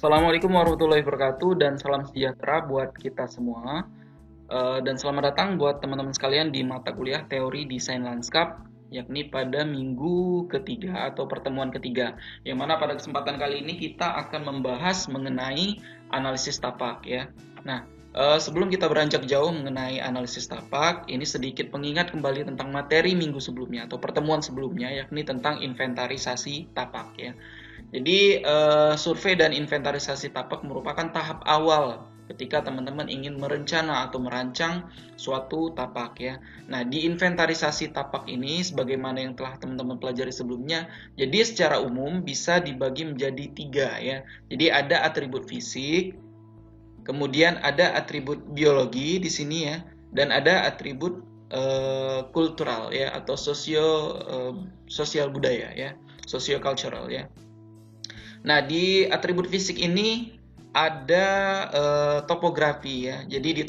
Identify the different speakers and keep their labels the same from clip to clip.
Speaker 1: Assalamualaikum warahmatullahi wabarakatuh dan salam sejahtera buat kita semua. Dan selamat datang buat teman-teman sekalian di mata kuliah Teori Desain Lanskap, yakni pada minggu ketiga atau pertemuan ketiga. Yang mana pada kesempatan kali ini kita akan membahas mengenai analisis tapak ya. Nah, sebelum kita beranjak jauh mengenai analisis tapak, ini sedikit pengingat kembali tentang materi minggu sebelumnya atau pertemuan sebelumnya, yakni tentang inventarisasi tapak ya. Jadi survei dan inventarisasi tapak merupakan tahap awal ketika teman-teman ingin merencana atau merancang suatu tapak ya. Nah, di inventarisasi tapak ini sebagaimana yang telah teman-teman pelajari sebelumnya, jadi secara umum bisa dibagi menjadi 3 ya. Jadi ada atribut fisik, kemudian ada atribut biologi di sini ya, dan ada atribut kultural ya atau sosial budaya ya, socio-cultural ya. Nah, di atribut fisik ini ada topografi ya. Jadi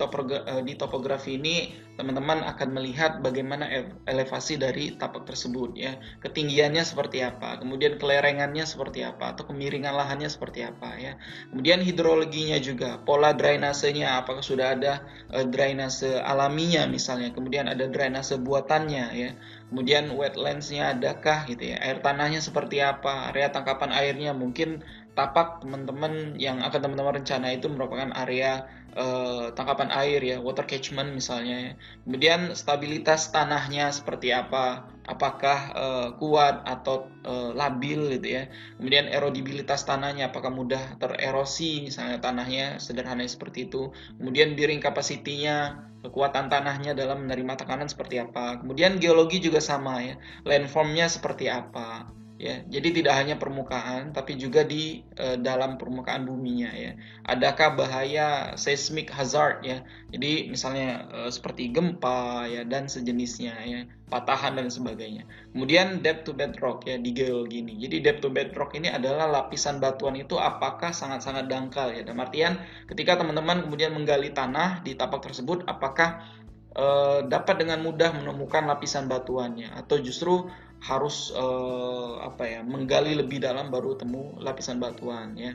Speaker 1: di topografi ini teman-teman akan melihat bagaimana elevasi dari tapak tersebut ya. Ketinggiannya seperti apa, kemudian kelerengannya seperti apa, atau kemiringan lahannya seperti apa ya. Kemudian hidrologinya juga, pola drainasenya, apakah sudah ada drainase alaminya misalnya, kemudian ada drainase buatannya ya. Kemudian wetlands-nya adakah gitu ya, air tanahnya seperti apa, area tangkapan airnya, mungkin tapak teman-teman yang akan teman-teman rencana itu merupakan area tangkapan air ya, water catchment misalnya ya. Kemudian stabilitas tanahnya seperti apa, apakah kuat atau labil gitu ya. Kemudian erodibilitas tanahnya, apakah mudah tererosi misalnya tanahnya, sederhananya seperti itu. Kemudian bearing capacity-nya, kekuatan tanahnya dalam menerima tekanan seperti apa. Kemudian geologi juga sama ya, landform-nya seperti apa ya. Jadi tidak hanya permukaan tapi juga di dalam permukaan buminya ya. Adakah bahaya seismic hazard ya. Jadi misalnya seperti gempa ya dan sejenisnya ya, patahan dan sebagainya. Kemudian depth to bedrock ya di geologi ini. Jadi depth to bedrock ini adalah lapisan batuan itu apakah sangat-sangat dangkal ya. Dalam artian ketika teman-teman kemudian menggali tanah di tapak tersebut, apakah dapat dengan mudah menemukan lapisan batuannya atau justru harus menggali lebih dalam baru temu lapisan batuan ya.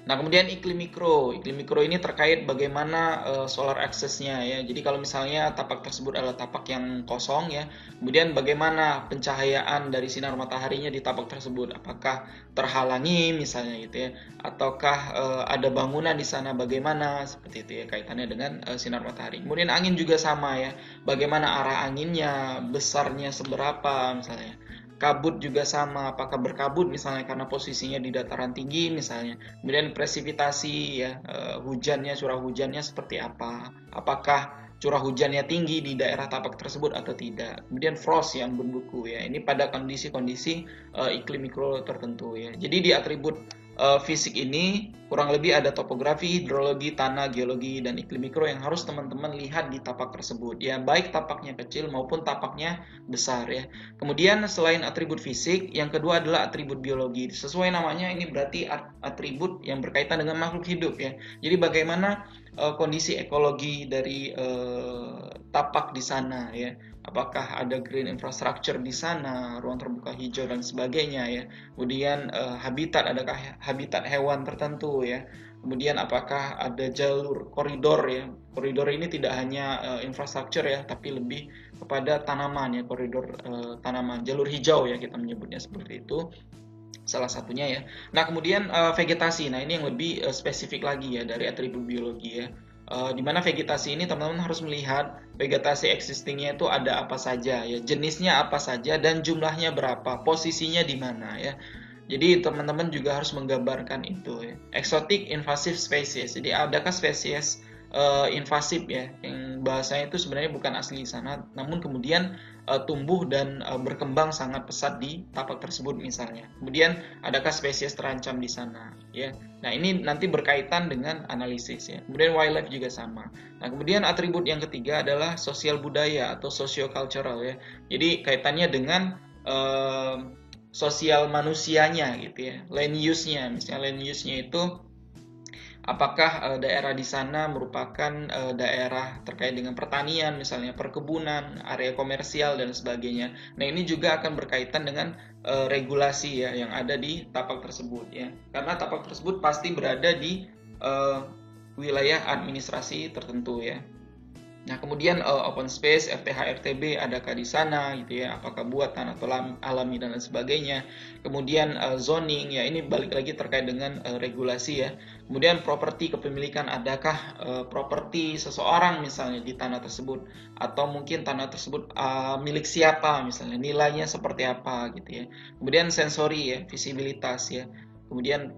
Speaker 1: Nah, kemudian iklim mikro. Iklim mikro ini terkait bagaimana solar access-nya ya. Jadi kalau misalnya tapak tersebut adalah tapak yang kosong ya, kemudian bagaimana pencahayaan dari sinar mataharinya di tapak tersebut? Apakah terhalangi misalnya gitu ya, ataukah ada bangunan di sana, bagaimana seperti itu ya kaitannya dengan sinar matahari. Kemudian angin juga sama ya. Bagaimana arah anginnya, besarnya seberapa misalnya. Kabut juga sama, apakah berkabut misalnya karena posisinya di dataran tinggi misalnya. Kemudian presipitasi ya, hujannya, curah hujannya seperti apa, apakah curah hujannya tinggi di daerah tapak tersebut atau tidak. Kemudian frost yang berbuku ya, ini pada kondisi-kondisi iklim mikro tertentu ya. Jadi di atribut fisik ini kurang lebih ada topografi, hidrologi, tanah, geologi, dan iklim mikro yang harus teman-teman lihat di tapak tersebut ya, baik tapaknya kecil maupun tapaknya besar ya. Kemudian selain atribut fisik, yang kedua adalah atribut biologi. Sesuai namanya, ini berarti atribut yang berkaitan dengan makhluk hidup ya. Jadi bagaimana kondisi ekologi dari tapak di sana ya. Apakah ada green infrastructure di sana, ruang terbuka hijau dan sebagainya ya. Kemudian habitat, adakah habitat hewan tertentu ya. Kemudian apakah ada jalur koridor ya. Koridor ini tidak hanya infrastruktur ya, tapi lebih kepada tanaman ya, koridor tanaman, jalur hijau ya kita menyebutnya seperti itu. Salah satunya ya. Nah, kemudian vegetasi. Nah, ini yang lebih spesifik lagi ya dari atribut biologi ya. Di mana vegetasi ini teman-teman harus melihat vegetasi existingnya itu ada apa saja ya, jenisnya apa saja dan jumlahnya berapa, posisinya di mana ya. Jadi teman-teman juga harus menggambarkan itu ya. Exotic invasive species. Jadi adakah spesies invasif ya, yang bahasanya itu sebenarnya bukan asli di sana, namun kemudian tumbuh dan berkembang sangat pesat di tapak tersebut misalnya. Kemudian adakah spesies terancam di sana ya. Nah, ini nanti berkaitan dengan analisis ya. Kemudian wildlife juga sama. Nah, kemudian atribut yang ketiga adalah sosial budaya atau socio-cultural ya. Jadi kaitannya dengan sosial manusianya gitu ya. Land use-nya, misalnya land use-nya itu Apakah daerah di sana merupakan daerah terkait dengan pertanian, misalnya perkebunan, area komersial dan sebagainya. Nah, ini juga akan berkaitan dengan regulasi ya yang ada di tapak tersebut ya. Karena tapak tersebut pasti berada di wilayah administrasi tertentu ya. Nah, kemudian open space, FTH, RTB adakah di sana gitu ya, apakah buatan atau alami dan lain sebagainya. Kemudian zoning ya, ini balik lagi terkait dengan regulasi ya. Kemudian properti kepemilikan, adakah properti seseorang misalnya di tanah tersebut, atau mungkin tanah tersebut milik siapa misalnya, nilainya seperti apa gitu ya. Kemudian sensori ya, visibilitas ya. Kemudian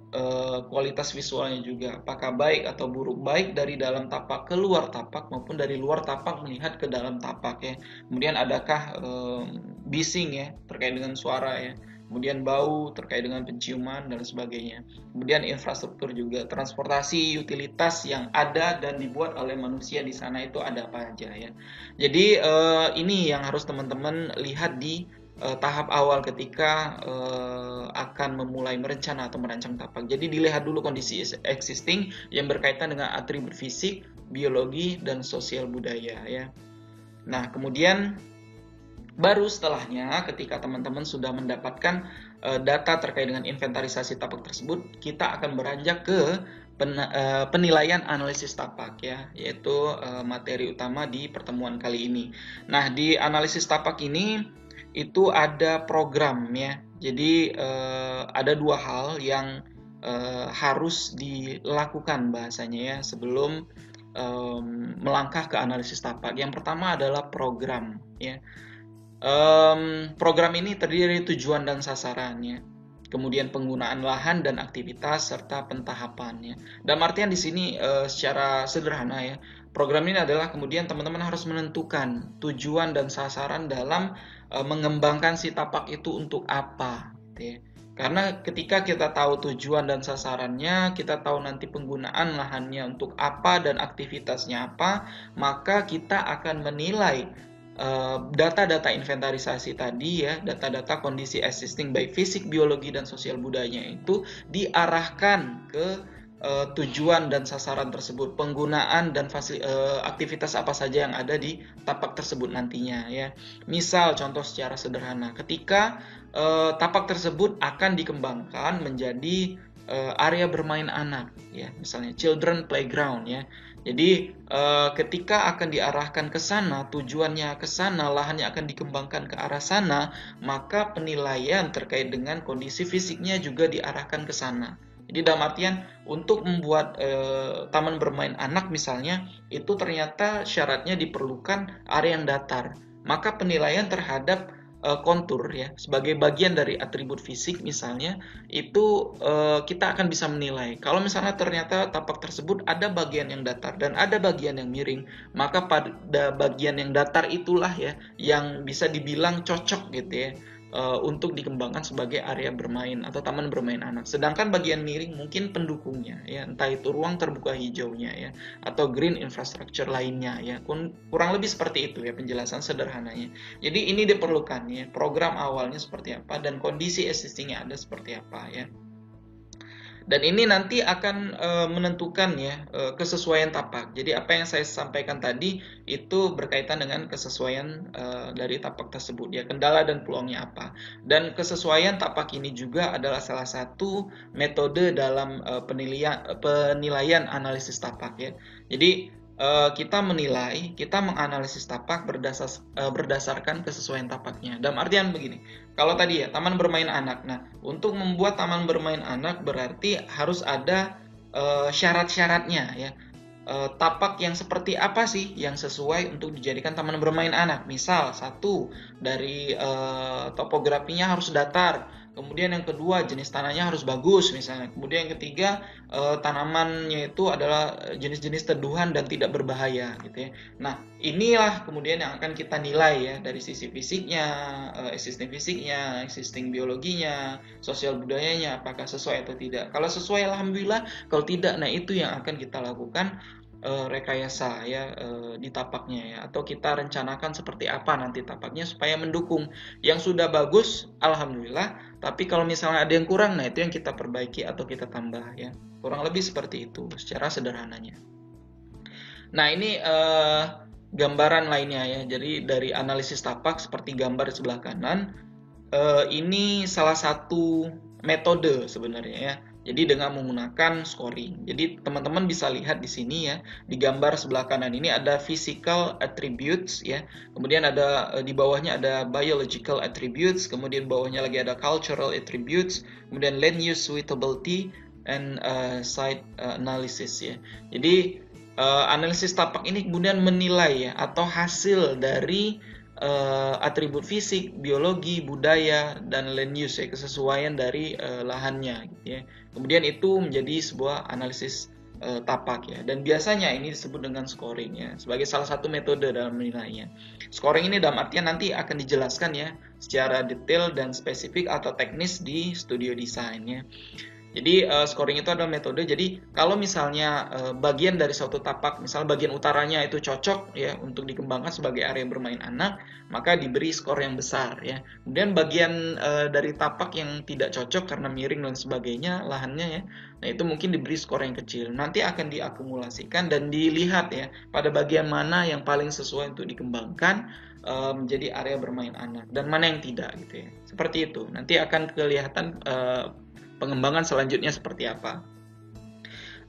Speaker 1: kualitas visualnya juga, apakah baik atau buruk, baik dari dalam tapak ke luar tapak maupun dari luar tapak melihat ke dalam tapak ya. Kemudian adakah bising ya terkait dengan suara ya. Kemudian bau terkait dengan penciuman dan sebagainya. Kemudian infrastruktur juga, transportasi, utilitas yang ada dan dibuat oleh manusia di sana itu ada apa aja ya. Jadi ini yang harus teman-teman lihat di tahap awal ketika akan memulai merencana atau merancang tapak. Jadi dilihat dulu kondisi existing yang berkaitan dengan atribut fisik, biologi, dan sosial budaya ya. Nah, kemudian baru setelahnya ketika teman-teman sudah mendapatkan data terkait dengan inventarisasi tapak tersebut, kita akan beranjak ke penilaian analisis tapak ya, yaitu materi utama di pertemuan kali ini. Nah, di analisis tapak ini itu ada program ya. Jadi ada dua hal yang harus dilakukan bahasanya ya sebelum melangkah ke analisis tapak. Yang pertama adalah program ya. Program ini terdiri dari tujuan dan sasarannya, kemudian penggunaan lahan dan aktivitas serta pentahapannya. Dalam artian di sini secara sederhana ya, program ini adalah kemudian teman-teman harus menentukan tujuan dan sasaran dalam mengembangkan si tapak itu untuk apa gitu ya. Karena ketika kita tahu tujuan dan sasarannya, kita tahu nanti penggunaan lahannya untuk apa dan aktivitasnya apa, maka kita akan menilai data-data inventarisasi tadi ya, data-data kondisi existing baik fisik, biologi, dan sosial budayanya itu diarahkan ke tujuan dan sasaran tersebut, penggunaan dan aktivitas apa saja yang ada di tapak tersebut nantinya ya. Misal contoh secara sederhana, ketika tapak tersebut akan dikembangkan menjadi area bermain anak ya, misalnya children playground ya. Jadi ketika akan diarahkan ke sana, tujuannya ke sana, lahannya akan dikembangkan ke arah sana, maka penilaian terkait dengan kondisi fisiknya juga diarahkan ke sana. Jadi dalam artian untuk membuat taman bermain anak misalnya, itu ternyata syaratnya diperlukan area yang datar. Maka penilaian terhadap kontur ya sebagai bagian dari atribut fisik misalnya, itu kita akan bisa menilai. Kalau misalnya ternyata tapak tersebut ada bagian yang datar dan ada bagian yang miring, maka pada bagian yang datar itulah ya yang bisa dibilang cocok gitu ya untuk dikembangkan sebagai area bermain atau taman bermain anak. Sedangkan bagian miring mungkin pendukungnya ya, entah itu ruang terbuka hijaunya ya atau green infrastructure lainnya ya. Kurang lebih seperti itu ya penjelasan sederhananya. Jadi ini diperlukan ya, program awalnya seperti apa dan kondisi existingnya ada seperti apa ya. Dan ini nanti akan menentukan ya kesesuaian tapak. Jadi apa yang saya sampaikan tadi itu berkaitan dengan kesesuaian dari tapak tersebut ya, kendala dan peluangnya apa. Dan kesesuaian tapak ini juga adalah salah satu metode dalam penilaian analisis tapak ya. Jadi kita menilai, kita menganalisis tapak berdasarkan kesesuaian tapaknya. Dalam artian begini, kalau tadi ya taman bermain anak. Nah, untuk membuat taman bermain anak berarti harus ada syarat-syaratnya ya. Tapak yang seperti apa sih yang sesuai untuk dijadikan taman bermain anak? Misal satu dari topografinya harus datar. Kemudian yang kedua jenis tanahnya harus bagus misalnya. Kemudian yang ketiga tanamannya itu adalah jenis-jenis teduhan dan tidak berbahaya gitu ya. Nah inilah kemudian yang akan kita nilai ya dari sisi fisiknya, existing biologinya, sosial budayanya, apakah sesuai atau tidak. Kalau sesuai alhamdulillah, kalau tidak nah itu yang akan kita lakukan rekayasa ya di tapaknya ya, atau kita rencanakan seperti apa nanti tapaknya supaya mendukung yang sudah bagus, alhamdulillah. Tapi kalau misalnya ada yang kurang, nah itu yang kita perbaiki atau kita tambah ya. Kurang lebih seperti itu secara sederhananya. Nah ini gambaran lainnya ya. Jadi dari analisis tapak seperti gambar di sebelah kanan, ini salah satu metode sebenarnya ya. Jadi dengan menggunakan scoring. Jadi teman-teman bisa lihat di sini ya, di gambar sebelah kanan ini ada physical attributes ya. Kemudian ada di bawahnya ada biological attributes, kemudian bawahnya lagi ada cultural attributes, kemudian land use suitability and site analysis ya. Jadi analisis tapak ini kemudian menilai ya, atau hasil dari atribut fisik, biologi, budaya, dan land use ya, kesesuaian dari lahannya gitu ya. Kemudian itu menjadi sebuah analisis tapak ya, dan biasanya ini disebut dengan scoring ya, sebagai salah satu metode dalam menilainya. Scoring ini dalam artian nanti akan dijelaskan ya secara detail dan spesifik atau teknis di studio desain ya. Jadi scoring itu adalah metode. Jadi kalau misalnya bagian dari suatu tapak, misalnya bagian utaranya itu cocok ya untuk dikembangkan sebagai area bermain anak, maka diberi skor yang besar ya. Kemudian bagian dari tapak yang tidak cocok karena miring dan sebagainya lahannya ya, nah itu mungkin diberi skor yang kecil. Nanti akan diakumulasikan dan dilihat ya pada bagian mana yang paling sesuai untuk dikembangkan menjadi area bermain anak dan mana yang tidak gitu ya. Seperti itu. Nanti akan kelihatan pengembangan selanjutnya seperti apa.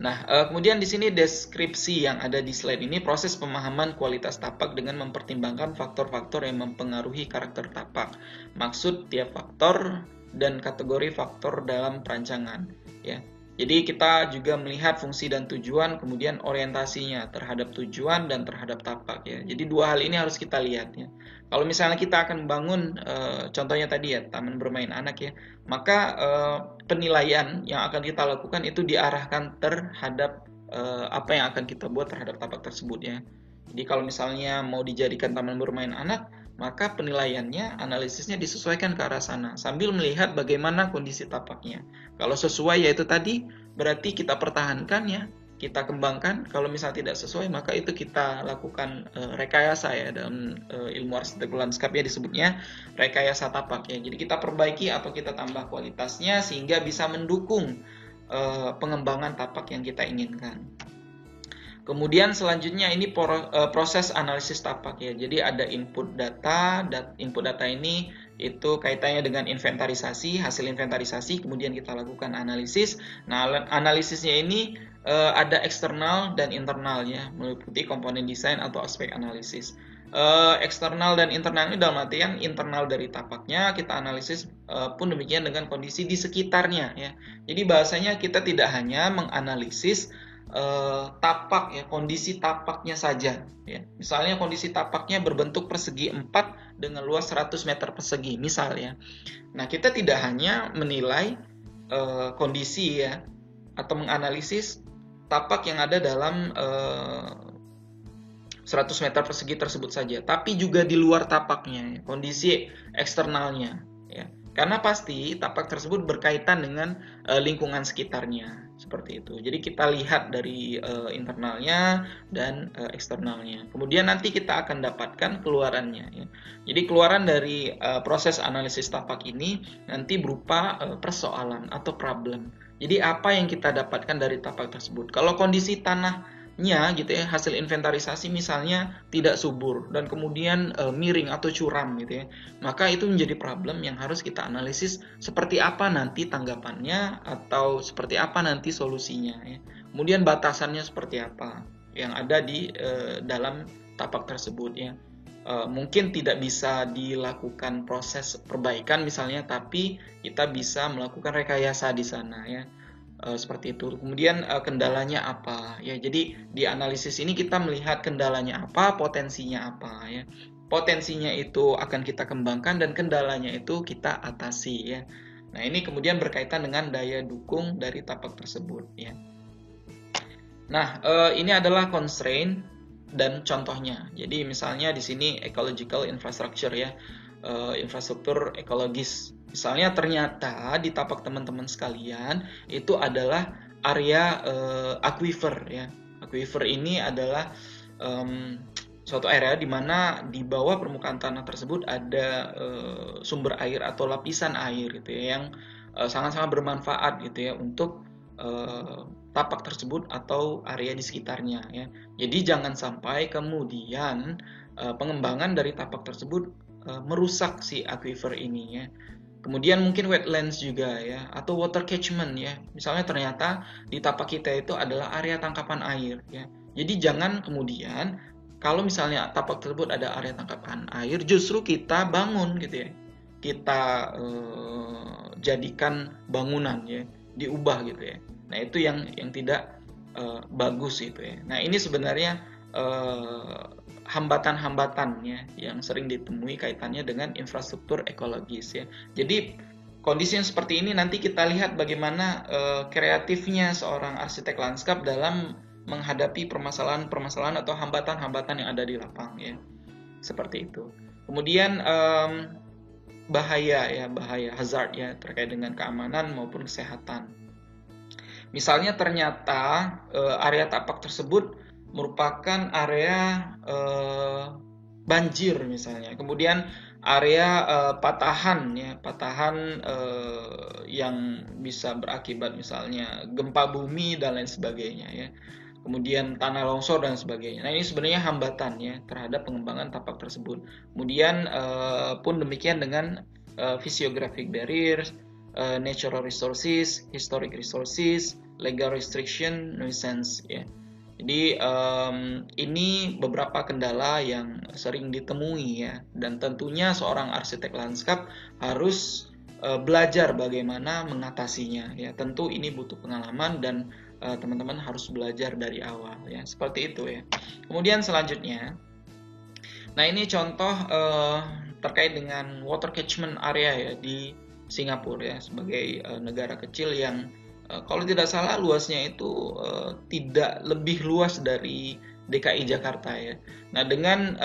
Speaker 1: Nah, kemudian di sini deskripsi yang ada di slide ini, proses pemahaman kualitas tapak dengan mempertimbangkan faktor-faktor yang mempengaruhi karakter tapak, maksud tiap faktor dan kategori faktor dalam perancangan. Ya, jadi kita juga melihat fungsi dan tujuan, kemudian orientasinya terhadap tujuan dan terhadap tapak. Ya, jadi dua hal ini harus kita lihat. Ya. Kalau misalnya kita akan bangun, contohnya tadi ya, taman bermain anak ya, maka penilaian yang akan kita lakukan itu diarahkan terhadap apa yang akan kita buat terhadap tapak tersebut ya. Jadi kalau misalnya mau dijadikan taman bermain anak, maka penilaiannya, analisisnya disesuaikan ke arah sana, sambil melihat bagaimana kondisi tapaknya. Kalau sesuai yaitu tadi, berarti kita pertahankan ya, kita kembangkan. Kalau misalnya tidak sesuai, maka itu kita lakukan rekayasa ya, dalam ilmu arsitektur lanskap ya disebutnya rekayasa tapak ya. Jadi kita perbaiki atau kita tambah kualitasnya sehingga bisa mendukung pengembangan tapak yang kita inginkan. Kemudian selanjutnya ini proses analisis tapak ya. Jadi ada input data, input data ini itu kaitannya dengan inventarisasi, hasil inventarisasi, kemudian kita lakukan analisis. Nah, analisisnya ini ada eksternal dan internal ya, meliputi komponen desain atau aspek analisis. Eksternal dan internal ini dalam artian internal dari tapaknya kita analisis, pun demikian dengan kondisi di sekitarnya ya. Jadi bahasanya kita tidak hanya menganalisis tapak ya, kondisi tapaknya saja ya. Misalnya kondisi tapaknya berbentuk persegi 4 dengan luas 100 meter persegi misalnya. Nah, kita tidak hanya menilai kondisi ya atau menganalisis tapak yang ada dalam 100 meter persegi tersebut saja, tapi juga di luar tapaknya, kondisi eksternalnya ya. Karena pasti tapak tersebut berkaitan dengan lingkungan sekitarnya, seperti itu. Jadi kita lihat dari internalnya dan eksternalnya. Kemudian nanti kita akan dapatkan keluarannya ya. Jadi keluaran dari proses analisis tapak ini nanti berupa persoalan atau problem. Jadi apa yang kita dapatkan dari tapak tersebut? Kalau kondisi tanahnya gitu ya, hasil inventarisasi misalnya tidak subur dan kemudian miring atau curam gitu ya, maka itu menjadi problem yang harus kita analisis seperti apa nanti tanggapannya atau seperti apa nanti solusinya ya. Kemudian batasannya seperti apa yang ada di dalam tapak tersebut ya. Mungkin tidak bisa dilakukan proses perbaikan misalnya, tapi kita bisa melakukan rekayasa di sana ya, seperti itu. Kemudian kendalanya apa ya, jadi di analisis ini kita melihat kendalanya apa, potensinya apa ya. Potensinya itu akan kita kembangkan dan kendalanya itu kita atasi ya. Nah, ini kemudian berkaitan dengan daya dukung dari tapak tersebut ya. Nah, ini adalah constraint dan contohnya. Jadi misalnya di sini ecological infrastructure ya, infrastruktur ekologis. Misalnya ternyata di tapak teman-teman sekalian itu adalah area aquifer ya. Aquifer ini adalah suatu area di mana di bawah permukaan tanah tersebut ada sumber air atau lapisan air gitu ya, yang sangat-sangat bermanfaat gitu ya untuk tapak tersebut atau area di sekitarnya ya. Jadi jangan sampai kemudian pengembangan dari tapak tersebut merusak si aquifer ini ya. Kemudian mungkin wetlands juga ya, atau water catchment ya. Misalnya ternyata di tapak kita itu adalah area tangkapan air ya. Jadi jangan kemudian kalau misalnya tapak tersebut ada area tangkapan air, justru kita bangun gitu ya. Kita jadikan bangunan ya, diubah gitu ya. Nah, itu yang tidak bagus itu ya. Nah, ini sebenarnya hambatan-hambatannya yang sering ditemui kaitannya dengan infrastruktur ekologis ya. Jadi kondisi yang seperti ini nanti kita lihat bagaimana kreatifnya seorang arsitek lanskap dalam menghadapi permasalahan-permasalahan atau hambatan-hambatan yang ada di lapang ya. Seperti itu. Kemudian bahaya hazard ya terkait dengan keamanan maupun kesehatan. Misalnya ternyata area tapak tersebut merupakan area banjir misalnya, kemudian area patahan yang bisa berakibat misalnya gempa bumi dan lain sebagainya ya, kemudian tanah longsor dan sebagainya. Nah, ini sebenarnya hambatan ya terhadap pengembangan tapak tersebut. Kemudian pun demikian dengan physiographic barriers, natural resources, historic resources, legal restriction, nuisance ya. Jadi ini beberapa kendala yang sering ditemui ya, dan tentunya seorang arsitek lanskap harus belajar bagaimana mengatasinya ya. Tentu ini butuh pengalaman dan teman-teman harus belajar dari awal ya, seperti itu ya. Kemudian selanjutnya, nah ini contoh terkait dengan water catchment area ya di Singapura ya, sebagai negara kecil yang kalau tidak salah luasnya itu tidak lebih luas dari DKI Jakarta ya. Nah, dengan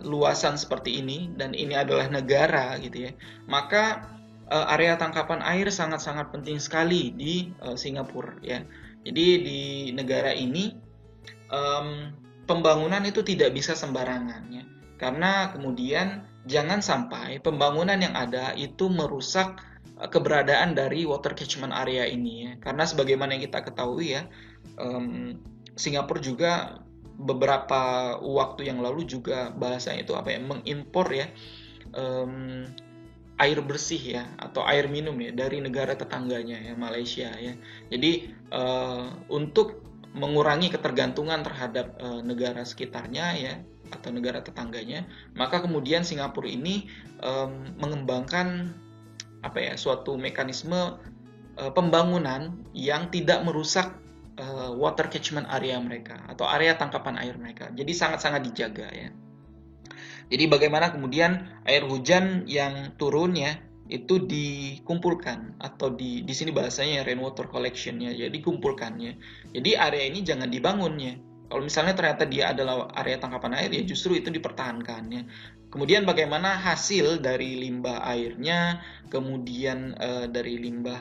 Speaker 1: luasan seperti ini dan ini adalah negara gitu ya, maka area tangkapan air sangat-sangat penting sekali di Singapura ya. Jadi di negara ini pembangunan itu tidak bisa sembarangan ya, karena kemudian jangan sampai pembangunan yang ada itu merusak keberadaan dari water catchment area ini ya. Karena sebagaimana yang kita ketahui ya, Singapura juga beberapa waktu yang lalu juga bahasanya itu mengimpor ya air bersih ya atau air minum ya dari negara tetangganya ya, Malaysia ya. Jadi untuk mengurangi ketergantungan terhadap negara sekitarnya ya atau negara tetangganya, maka kemudian Singapura ini mengembangkan suatu mekanisme pembangunan yang tidak merusak water catchment area mereka atau area tangkapan air mereka. Jadi sangat-sangat dijaga ya. Jadi bagaimana kemudian air hujan yang turun ya itu dikumpulkan atau di sini bahasanya rainwater collection ya. Jadi kumpulkannya. Jadi area ini jangan dibangun ya. Kalau misalnya ternyata dia adalah area tangkapan air ya justru itu dipertahankan ya. Kemudian bagaimana hasil dari limbah airnya, kemudian dari limbah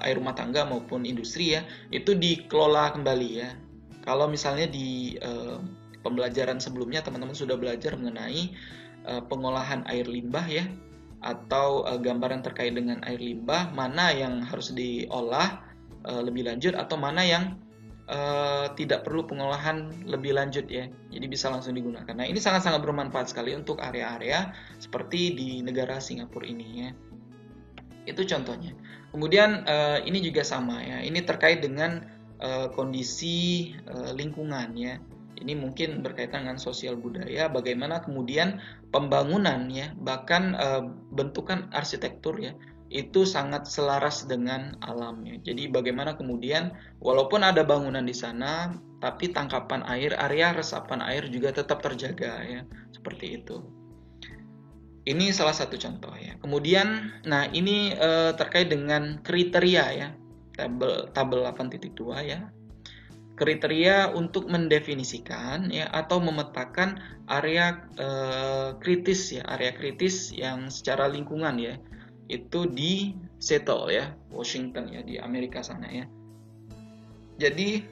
Speaker 1: air rumah tangga maupun industri ya, itu dikelola kembali ya. Kalau misalnya di pembelajaran sebelumnya teman-teman sudah belajar mengenai pengolahan air limbah ya, atau gambaran terkait dengan air limbah, mana yang harus diolah lebih lanjut atau mana yang tidak perlu pengolahan lebih lanjut ya, jadi bisa langsung digunakan. Nah, ini sangat-sangat bermanfaat sekali untuk area-area seperti di negara Singapura ini ya. Itu contohnya. Kemudian ini juga sama ya, ini terkait dengan kondisi lingkungan ya. Ini mungkin berkaitan dengan sosial budaya, bagaimana kemudian pembangunan ya, bahkan bentukan arsitektur ya, itu sangat selaras dengan alamnya. Jadi bagaimana kemudian walaupun ada bangunan di sana, tapi tangkapan air, area resapan air juga tetap terjaga ya, seperti itu. Ini salah satu contoh ya. Kemudian, nah ini terkait dengan kriteria ya, tabel 8.2 ya. Kriteria untuk mendefinisikan ya atau memetakan area kritis ya, area kritis yang secara lingkungan ya, itu di Seattle ya, Washington ya, di Amerika sana ya. Jadi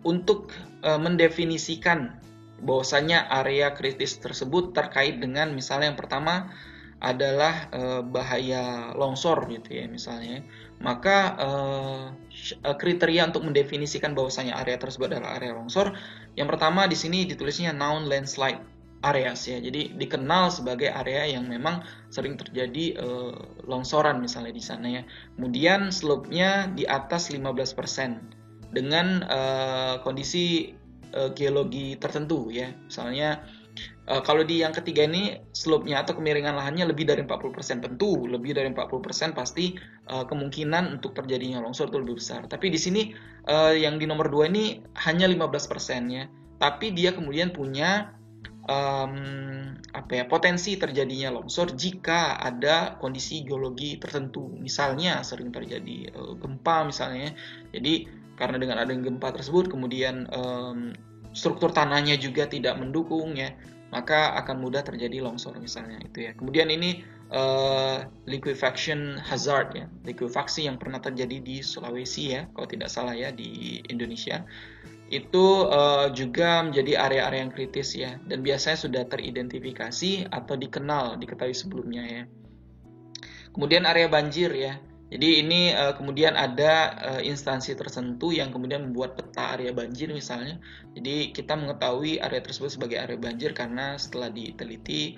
Speaker 1: Untuk mendefinisikan bahwasanya area kritis tersebut terkait dengan misalnya yang pertama adalah bahaya longsor gitu ya misalnya, maka kriteria untuk mendefinisikan bahwasanya area tersebut adalah area longsor, yang pertama di sini ditulisnya known landslide areas ya, jadi dikenal sebagai area yang memang sering terjadi longsoran misalnya di sana ya. Kemudian slope-nya di atas 15% dengan kondisi geologi tertentu ya, misalnya kalau di yang ketiga ini slope-nya atau kemiringan lahannya lebih dari 40%, tentu lebih dari 40% pasti kemungkinan untuk terjadinya longsor itu lebih besar. Tapi di sini yang di nomor 2 ini hanya 15% ya. Tapi dia kemudian punya potensi terjadinya longsor jika ada kondisi geologi tertentu. Misalnya sering terjadi gempa misalnya. Jadi karena dengan adanya gempa tersebut kemudian struktur tanahnya juga tidak mendukung ya, maka akan mudah terjadi longsor misalnya itu ya. Kemudian ini liquefaction hazard ya, likuifaksi yang pernah terjadi di Sulawesi ya, kalau tidak salah ya, di Indonesia. Itu juga menjadi area-area yang kritis ya, dan biasanya sudah teridentifikasi atau diketahui sebelumnya ya. Kemudian area banjir ya, jadi ini kemudian ada instansi tertentu yang kemudian membuat peta area banjir misalnya. Jadi kita mengetahui area tersebut sebagai area banjir karena setelah diteliti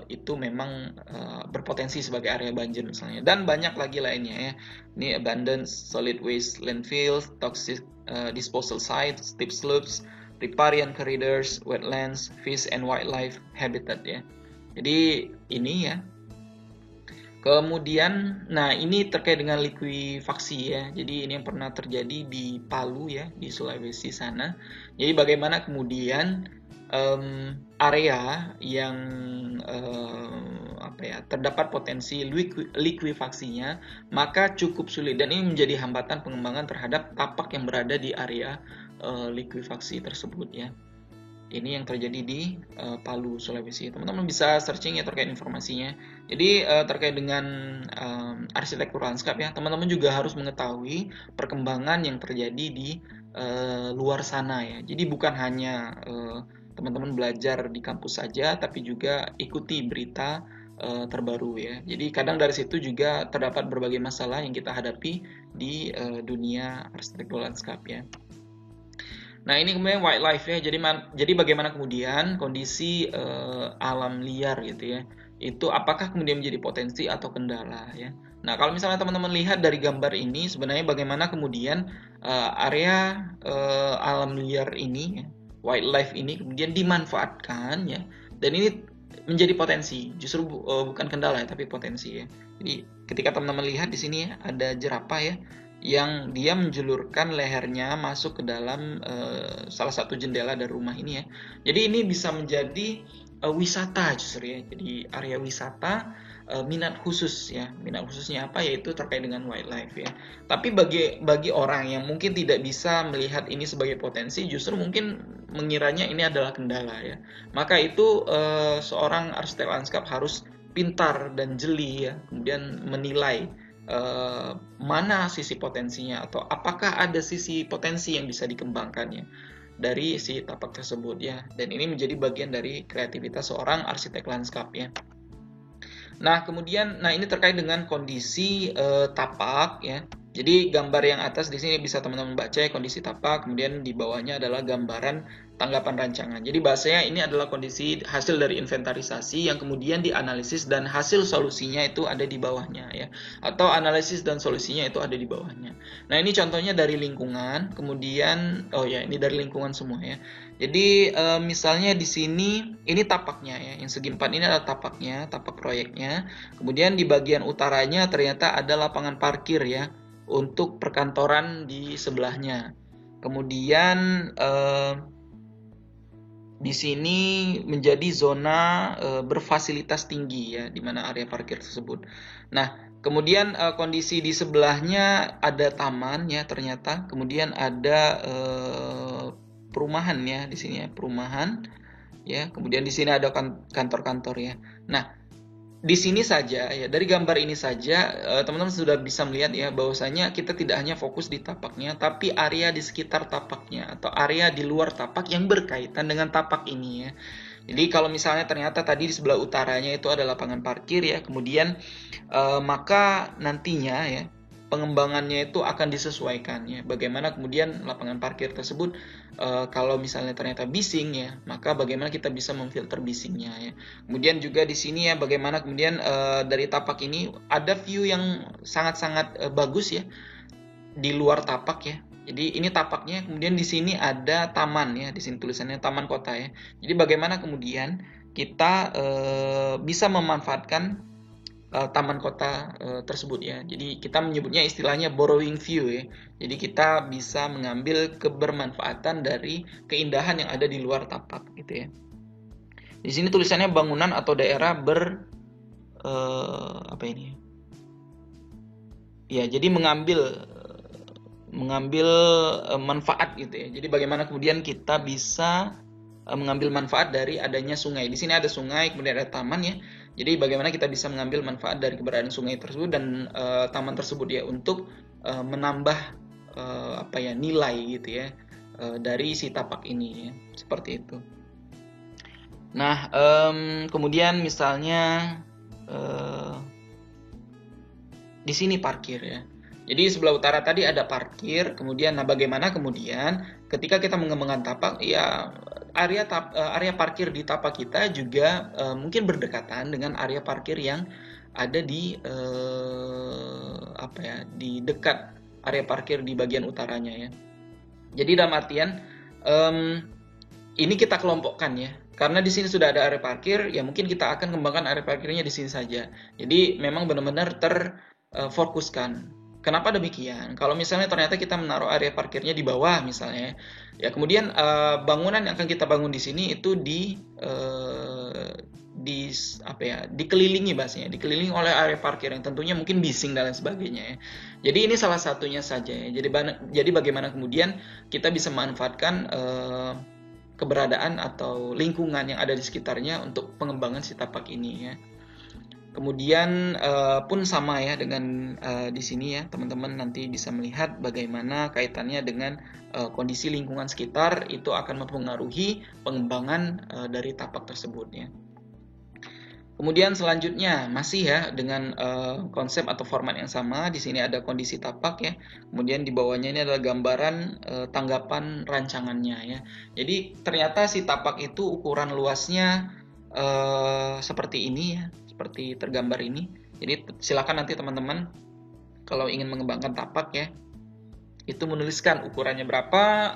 Speaker 1: itu memang berpotensi sebagai area banjir misalnya. Dan banyak lagi lainnya ya. Ini abandoned solid waste landfills, toxic disposal sites, steep slopes, riparian corridors, wetlands, fish and wildlife habitat ya. Jadi ini ya. Kemudian, nah ini terkait dengan likuifaksi ya. Jadi ini yang pernah terjadi di Palu ya, di Sulawesi sana. Jadi bagaimana kemudian area yang terdapat potensi likuifaksinya, maka cukup sulit dan ini menjadi hambatan pengembangan terhadap tapak yang berada di area likuifaksi tersebut ya. Ini yang terjadi di Palu, Sulawesi. Teman-teman bisa searching ya terkait informasinya. Jadi terkait dengan arsitektur lanskap ya, teman-teman juga harus mengetahui perkembangan yang terjadi di luar sana ya. Jadi bukan hanya teman-teman belajar di kampus saja, tapi juga ikuti berita terbaru ya. Jadi kadang dari situ juga terdapat berbagai masalah yang kita hadapi di dunia arsitektur lanskap ya. Nah ini kemudian wildlife ya, jadi bagaimana kemudian kondisi alam liar gitu ya, itu apakah kemudian menjadi potensi atau kendala ya. Nah kalau misalnya teman-teman lihat dari gambar ini, sebenarnya bagaimana kemudian area alam liar ini, ya, wildlife ini kemudian dimanfaatkan ya, dan ini menjadi potensi, justru bukan kendala ya, tapi potensi ya. Jadi ketika teman-teman lihat di sini ya, ada jerapah ya, yang dia menjulurkan lehernya masuk ke dalam salah satu jendela dari rumah ini ya. Jadi ini bisa menjadi wisata justru ya. Jadi area wisata minat khusus ya. Minat khususnya apa? Yaitu terkait dengan wildlife ya. Tapi bagi orang yang mungkin tidak bisa melihat ini sebagai potensi, justru mungkin mengiranya ini adalah kendala ya. Maka itu seorang arsitek lanskap harus pintar dan jeli ya, kemudian menilai mana sisi potensinya atau apakah ada sisi potensi yang bisa dikembangkannya dari si tapak tersebut ya. Dan ini menjadi bagian dari kreativitas seorang arsitek lanskap ya. Nah kemudian, ini terkait dengan kondisi tapak ya. Jadi gambar yang atas di sini bisa teman-teman baca ya, kondisi tapak, kemudian di bawahnya adalah gambaran tanggapan rancangan. Jadi bahasanya ini adalah kondisi hasil dari inventarisasi yang kemudian dianalisis dan hasil solusinya itu ada di bawahnya ya. Atau analisis dan solusinya itu ada di bawahnya. Nah, ini contohnya dari lingkungan, kemudian ini dari lingkungan semua ya. Jadi misalnya di sini ini tapaknya ya. Yang segi 4 ini adalah tapaknya, tapak proyeknya. Kemudian di bagian utaranya ternyata ada lapangan parkir ya, untuk perkantoran di sebelahnya. Kemudian di sini menjadi zona berfasilitas tinggi ya, di mana area parkir tersebut. Nah, kemudian kondisi di sebelahnya ada taman ya ternyata. Kemudian ada perumahan ya di sini ya, perumahan ya. Kemudian di sini ada kantor-kantor ya. Nah, di sini saja ya, dari gambar ini saja teman-teman sudah bisa melihat ya bahwasanya kita tidak hanya fokus di tapaknya, tapi area di sekitar tapaknya atau area di luar tapak yang berkaitan dengan tapak ini ya. Jadi kalau misalnya ternyata tadi di sebelah utaranya itu ada lapangan parkir ya, kemudian maka nantinya ya pengembangannya itu akan disesuaikan ya. Bagaimana kemudian lapangan parkir tersebut kalau misalnya ternyata bising ya, maka bagaimana kita bisa memfilter bisingnya ya. Kemudian juga di sini ya bagaimana kemudian dari tapak ini ada view yang sangat-sangat bagus ya di luar tapak ya. Jadi ini tapaknya, kemudian di sini ada taman ya, di sini tulisannya taman kota ya. Jadi bagaimana kemudian kita bisa memanfaatkan taman kota tersebut ya. Jadi kita menyebutnya istilahnya borrowing view ya. Jadi kita bisa mengambil kebermanfaatan dari keindahan yang ada di luar tapak gitu ya. Di sini tulisannya bangunan atau daerah apa ini? Ya, jadi mengambil manfaat gitu ya. Jadi bagaimana kemudian kita bisa mengambil manfaat dari adanya sungai. Di sini ada sungai, kemudian ada taman ya. Jadi bagaimana kita bisa mengambil manfaat dari keberadaan sungai tersebut dan taman tersebut ya untuk menambah nilai gitu ya dari si tapak ini ya. Seperti itu. Nah, kemudian misalnya di sini parkir ya. Jadi sebelah utara tadi ada parkir, kemudian bagaimana kemudian ketika kita mengembangkan tapak ya area parkir di tapak kita juga mungkin berdekatan dengan area parkir yang ada di di dekat area parkir di bagian utaranya ya. Jadi dalam artian ini kita kelompokkan ya. Karena di sini sudah ada area parkir, ya mungkin kita akan kembangkan area parkirnya di sini saja. Jadi memang benar-benar terfokuskan. Kenapa demikian? Kalau misalnya ternyata kita menaruh area parkirnya di bawah misalnya, ya kemudian bangunan yang akan kita bangun di sini itu dikelilingi bahasanya, dikelilingi oleh area parkir yang tentunya mungkin bising dan lain sebagainya ya. Jadi ini salah satunya saja ya. Jadi bagaimana kemudian kita bisa memanfaatkan keberadaan atau lingkungan yang ada di sekitarnya untuk pengembangan si tapak ini ya. Kemudian pun sama ya dengan di sini ya, teman-teman nanti bisa melihat bagaimana kaitannya dengan kondisi lingkungan sekitar itu akan mempengaruhi pengembangan dari tapak tersebut ya. Kemudian selanjutnya masih ya dengan konsep atau format yang sama. Di sini ada kondisi tapak ya. Kemudian di bawahnya ini adalah gambaran tanggapan rancangannya ya. Jadi ternyata si tapak itu ukuran luasnya seperti ini ya. Seperti tergambar ini. Jadi silakan nanti teman-teman kalau ingin mengembangkan tapak ya, itu menuliskan ukurannya berapa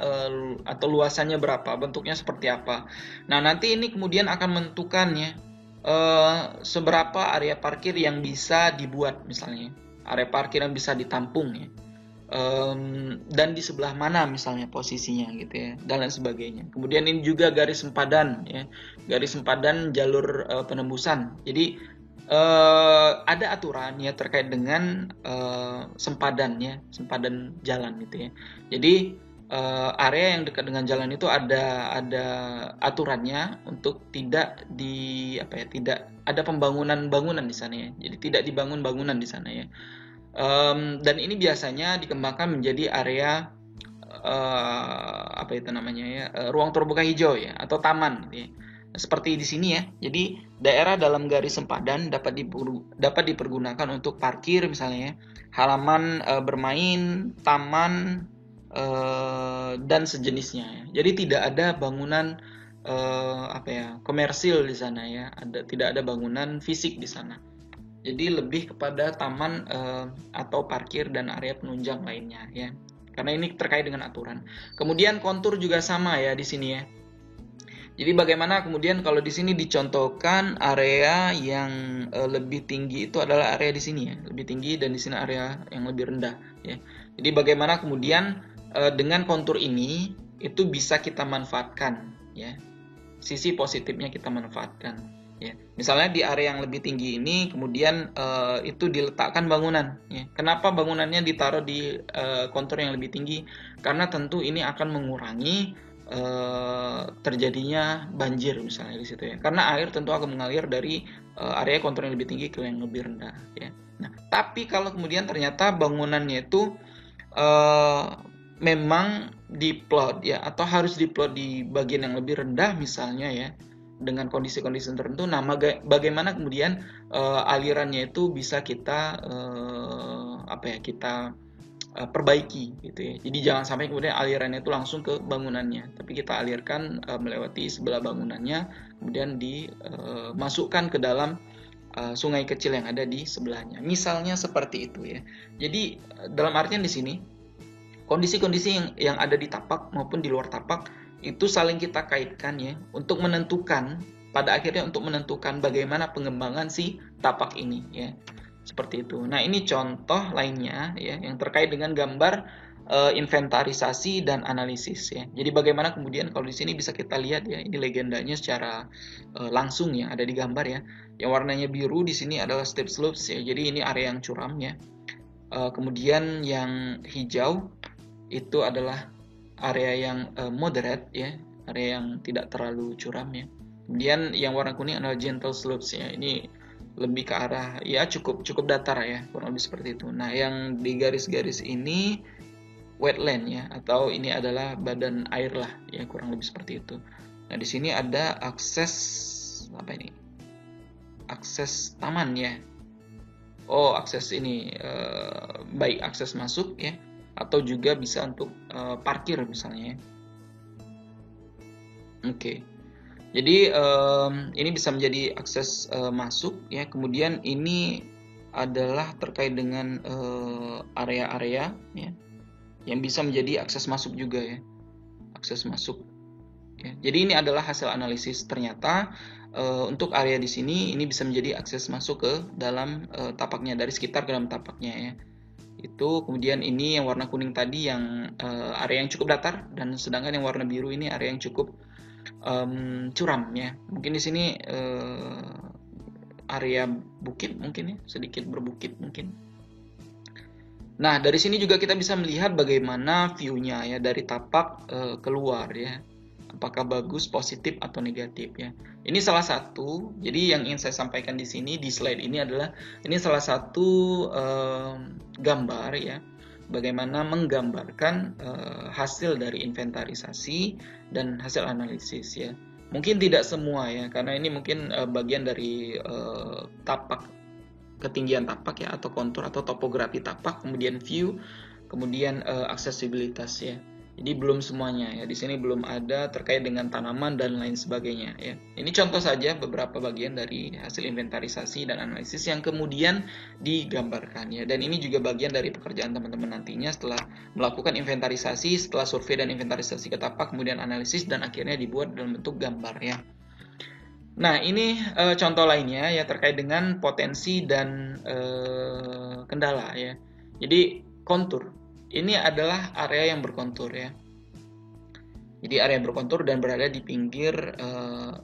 Speaker 1: atau luasannya berapa, bentuknya seperti apa. Nah nanti ini kemudian akan menentukan ya seberapa area parkir yang bisa dibuat misalnya, area parkir yang bisa ditampung ya, dan di sebelah mana misalnya posisinya gitu ya, dan lain sebagainya. Kemudian ini juga garis sempadan ya, garis sempadan jalur penembusan. Jadi ada aturan ya terkait dengan sempadan ya, sempadan jalan gitu ya. Jadi area yang dekat dengan jalan itu ada aturannya untuk tidak tidak ada pembangunan bangunan di sana ya. Jadi tidak dibangun bangunan di sana ya. Dan ini biasanya dikembangkan menjadi area ruang terbuka hijau ya atau taman gitu ya. Seperti di sini ya. Jadi daerah dalam garis sempadan dapat dipergunakan untuk parkir misalnya ya, halaman bermain, taman dan sejenisnya ya. Jadi tidak ada bangunan komersil di sana ya. Tidak ada bangunan fisik di sana. Jadi lebih kepada taman atau parkir dan area penunjang lainnya ya. Karena ini terkait dengan aturan. Kemudian kontur juga sama ya di sini ya. Jadi bagaimana kemudian kalau di sini dicontohkan area yang lebih tinggi itu adalah area di sini ya, lebih tinggi, dan di sini area yang lebih rendah ya. Jadi bagaimana kemudian dengan kontur ini itu bisa kita manfaatkan ya. Sisi positifnya kita manfaatkan ya. Misalnya di area yang lebih tinggi ini kemudian itu diletakkan bangunan ya. Kenapa bangunannya ditaruh di kontur yang lebih tinggi? Karena tentu ini akan mengurangi terjadinya banjir misalnya di situ ya. Karena air tentu akan mengalir dari area kontur yang lebih tinggi ke yang lebih rendah ya. Nah, tapi kalau kemudian ternyata bangunannya itu memang diplot ya, atau harus diplot di bagian yang lebih rendah misalnya ya, dengan kondisi-kondisi tertentu. Nah, bagaimana kemudian alirannya itu bisa kita kita perbaiki gitu ya. Jadi jangan sampai kemudian alirannya itu langsung ke bangunannya, tapi kita alirkan melewati sebelah bangunannya, kemudian dimasukkan ke dalam sungai kecil yang ada di sebelahnya. Misalnya seperti itu ya. Jadi dalam artian di sini kondisi-kondisi yang ada di tapak maupun di luar tapak itu saling kita kaitkan ya, untuk menentukan pada akhirnya untuk menentukan bagaimana pengembangan si tapak ini ya. Seperti itu. Nah, ini contoh lainnya ya yang terkait dengan gambar inventarisasi dan analisis ya. Jadi bagaimana kemudian kalau di sini bisa kita lihat ya, ini legendanya secara langsung ya ada di gambar ya. Yang warnanya biru di sini adalah steep slopes ya. Jadi ini area yang curam ya. Kemudian yang hijau itu adalah area yang moderate ya, area yang tidak terlalu curam ya. Kemudian yang warna kuning adalah gentle slopes ya. Ini lebih ke arah ya cukup datar ya, kurang lebih seperti itu. Nah, yang di garis-garis ini wetland ya, atau ini adalah badan air lah ya, kurang lebih seperti itu. Nah, di sini ada akses apa ini? Akses taman ya. Oh, akses ini baik akses masuk ya, atau juga bisa untuk parkir misalnya ya. Oke. Jadi ini bisa menjadi akses masuk ya. Kemudian ini adalah terkait dengan area-area ya, yang bisa menjadi akses masuk juga ya. Akses masuk ya. Jadi ini adalah hasil analisis, ternyata untuk area di sini ini bisa menjadi akses masuk ke dalam tapaknya, dari sekitar ke dalam tapaknya ya. Itu kemudian ini yang warna kuning tadi yang area yang cukup datar, dan sedangkan yang warna biru ini area yang cukup curam ya. Mungkin di sini area bukit mungkin ya, sedikit berbukit mungkin. Nah, dari sini juga kita bisa melihat bagaimana view-nya ya dari tapak keluar ya. Apakah bagus, positif atau negatif ya. Ini salah satu. Jadi yang ingin saya sampaikan di sini di slide ini adalah ini salah satu gambar ya. Bagaimana menggambarkan hasil dari inventarisasi dan hasil analisis ya. Mungkin tidak semua ya, karena ini mungkin bagian dari tapak, ketinggian tapak ya, atau kontur atau topografi tapak, kemudian view, kemudian aksesibilitas ya. Jadi belum semuanya ya, di sini belum ada terkait dengan tanaman dan lain sebagainya ya. Ini contoh saja beberapa bagian dari hasil inventarisasi dan analisis yang kemudian digambarkan ya. Dan ini juga bagian dari pekerjaan teman-teman nantinya setelah melakukan inventarisasi, setelah survei dan inventarisasi ke tapak, kemudian analisis dan akhirnya dibuat dalam bentuk gambar ya. Nah, ini contoh lainnya ya terkait dengan potensi dan kendala ya. Jadi kontur ini adalah area yang berkontur ya. Jadi area yang berkontur dan berada di pinggir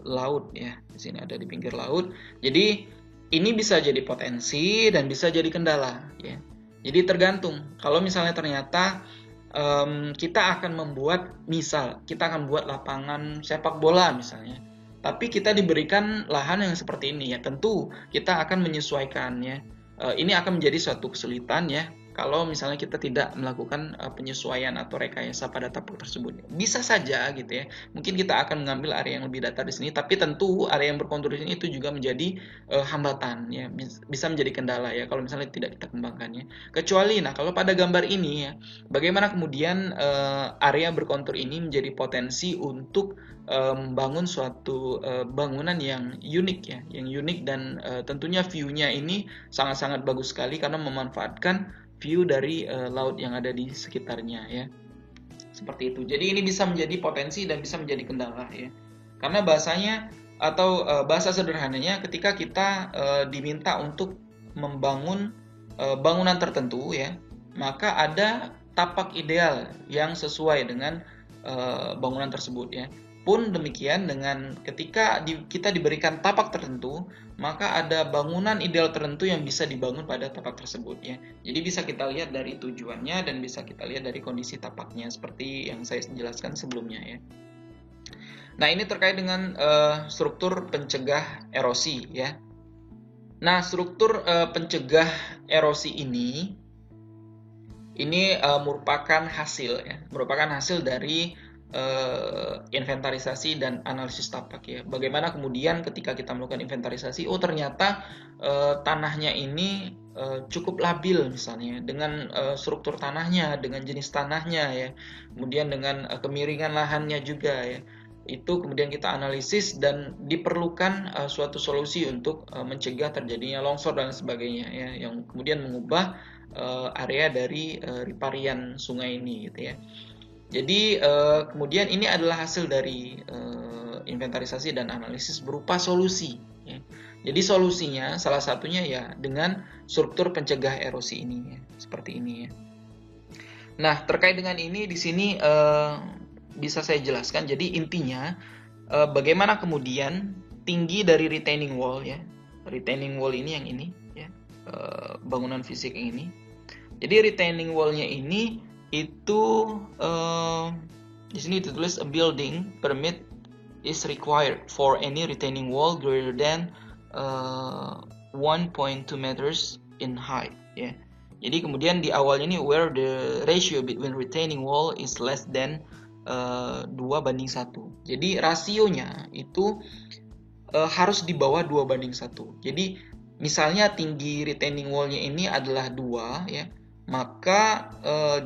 Speaker 1: laut ya. Di sini ada di pinggir laut. Jadi ini bisa jadi potensi dan bisa jadi kendala ya. Jadi tergantung. Kalau misalnya ternyata kita akan membuat, misal kita akan buat lapangan sepak bola misalnya, tapi kita diberikan lahan yang seperti ini ya, tentu kita akan menyesuaikan ya. Ini akan menjadi suatu kesulitan ya kalau misalnya kita tidak melakukan penyesuaian atau rekayasa pada tapak tersebut. Bisa saja gitu ya. Mungkin kita akan mengambil area yang lebih datar di sini, tapi tentu area yang berkontur di sini itu juga menjadi hambatan ya, bisa menjadi kendala ya kalau misalnya tidak kita kembangkan ya. Kecuali kalau pada gambar ini ya, bagaimana kemudian area berkontur ini menjadi potensi untuk membangun suatu bangunan yang unik ya, yang unik, dan tentunya view-nya ini sangat-sangat bagus sekali karena memanfaatkan view dari laut yang ada di sekitarnya ya. Seperti itu. Jadi ini bisa menjadi potensi dan bisa menjadi kendala ya. Karena bahasanya atau bahasa sederhananya, ketika kita diminta untuk membangun bangunan tertentu ya, maka ada tapak ideal yang sesuai dengan bangunan tersebut ya. Pun demikian dengan ketika kita diberikan tapak tertentu, maka ada bangunan ideal tertentu yang bisa dibangun pada tapak tersebut ya. Jadi bisa kita lihat dari tujuannya dan bisa kita lihat dari kondisi tapaknya seperti yang saya jelaskan sebelumnya ya. Nah, ini terkait dengan struktur pencegah erosi ya. Nah, struktur pencegah erosi ini merupakan hasil dari inventarisasi dan analisis tapak ya. Bagaimana kemudian ketika kita melakukan inventarisasi, ternyata tanahnya ini cukup labil misalnya dengan struktur tanahnya, dengan jenis tanahnya ya, kemudian dengan kemiringan lahannya juga ya. Itu kemudian kita analisis dan diperlukan suatu solusi untuk mencegah terjadinya longsor dan sebagainya ya, yang kemudian mengubah area dari riparian sungai ini gitu ya. Jadi kemudian ini adalah hasil dari inventarisasi dan analisis berupa solusi ya. Jadi solusinya salah satunya ya dengan struktur pencegah erosi ini ya, seperti ini ya. Nah, terkait dengan ini di sini bisa saya jelaskan. Jadi intinya bagaimana kemudian tinggi dari retaining wall ya. Retaining wall ini yang ini ya. Bangunan fisik yang ini. Jadi retaining wall-nya ini itu di sini ditulis a building permit is required for any retaining wall greater than 1.2 meters in height ya. Jadi kemudian di awalnya ini where the ratio between retaining wall is less than 2:1. Jadi rasionya itu harus di bawah 2:1. Jadi misalnya tinggi retaining wall-nya ini adalah 2 ya, maka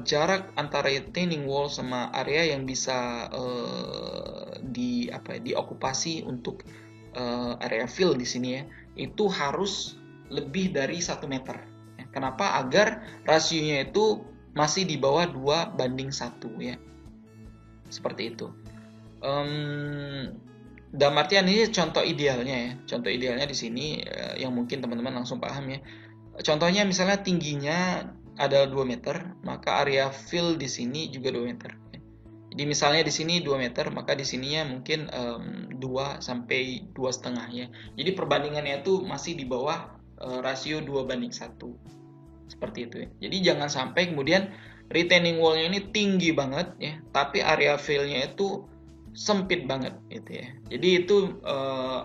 Speaker 1: jarak antara retaining wall sama area yang bisa diokupasi untuk area fill di sini ya, itu harus lebih dari 1 meter. Kenapa? Agar rasionya itu masih di bawah 2:1 ya. Seperti itu. Dalam artian ini contoh idealnya ya. Contoh idealnya di sini yang mungkin teman-teman langsung paham ya. Contohnya misalnya tingginya adalah 2 meter, maka area fill di sini juga 2 meter. Jadi misalnya di sini 2 meter, maka di sininya mungkin 2 sampai 2,5 ya. Jadi perbandingannya itu masih di bawah rasio 2:1. Seperti itu ya. Jadi jangan sampai kemudian retaining wall-nya ini tinggi banget ya, tapi area fill-nya itu sempit banget gitu ya. Jadi itu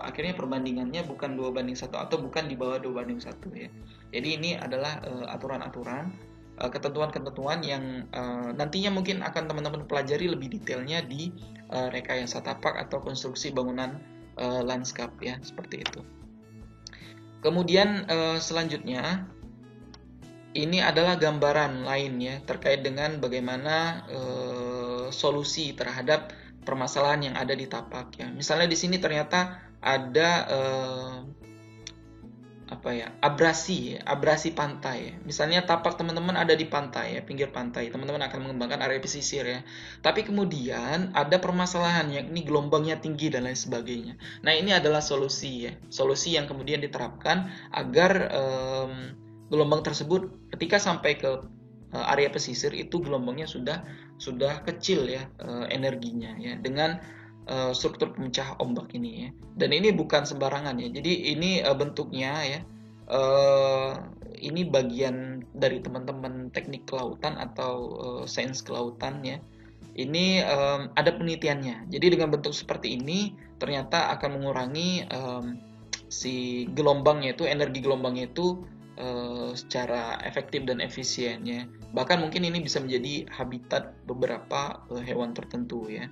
Speaker 1: akhirnya perbandingannya bukan 2:1 atau bukan di bawah 2:1 ya. Jadi ini adalah aturan-aturan, ketentuan-ketentuan yang nantinya mungkin akan teman-teman pelajari lebih detailnya di rekayasa tapak atau konstruksi bangunan landscape ya, seperti itu. Kemudian selanjutnya ini adalah gambaran lainnya terkait dengan bagaimana solusi terhadap permasalahan yang ada di tapak ya. Misalnya di sini ternyata ada abrasi pantai ya. Misalnya tapak teman-teman ada di pantai ya, pinggir pantai. Teman-teman akan mengembangkan area pesisir ya. Tapi kemudian ada permasalahan yakni gelombangnya tinggi dan lain sebagainya. Nah, ini adalah solusi ya. Solusi yang kemudian diterapkan agar gelombang tersebut ketika sampai ke area pesisir itu gelombangnya sudah kecil ya energinya ya, dengan struktur pemecah ombak ini ya. Dan ini bukan sembarangan ya. Jadi ini bentuknya ya, ini bagian dari teman-teman teknik kelautan atau sains kelautan ya. Ini ada penelitiannya. Jadi dengan bentuk seperti ini ternyata akan mengurangi si gelombangnya itu, energi gelombangnya itu secara efektif dan efisiennya. Bahkan mungkin ini bisa menjadi habitat beberapa hewan tertentu ya.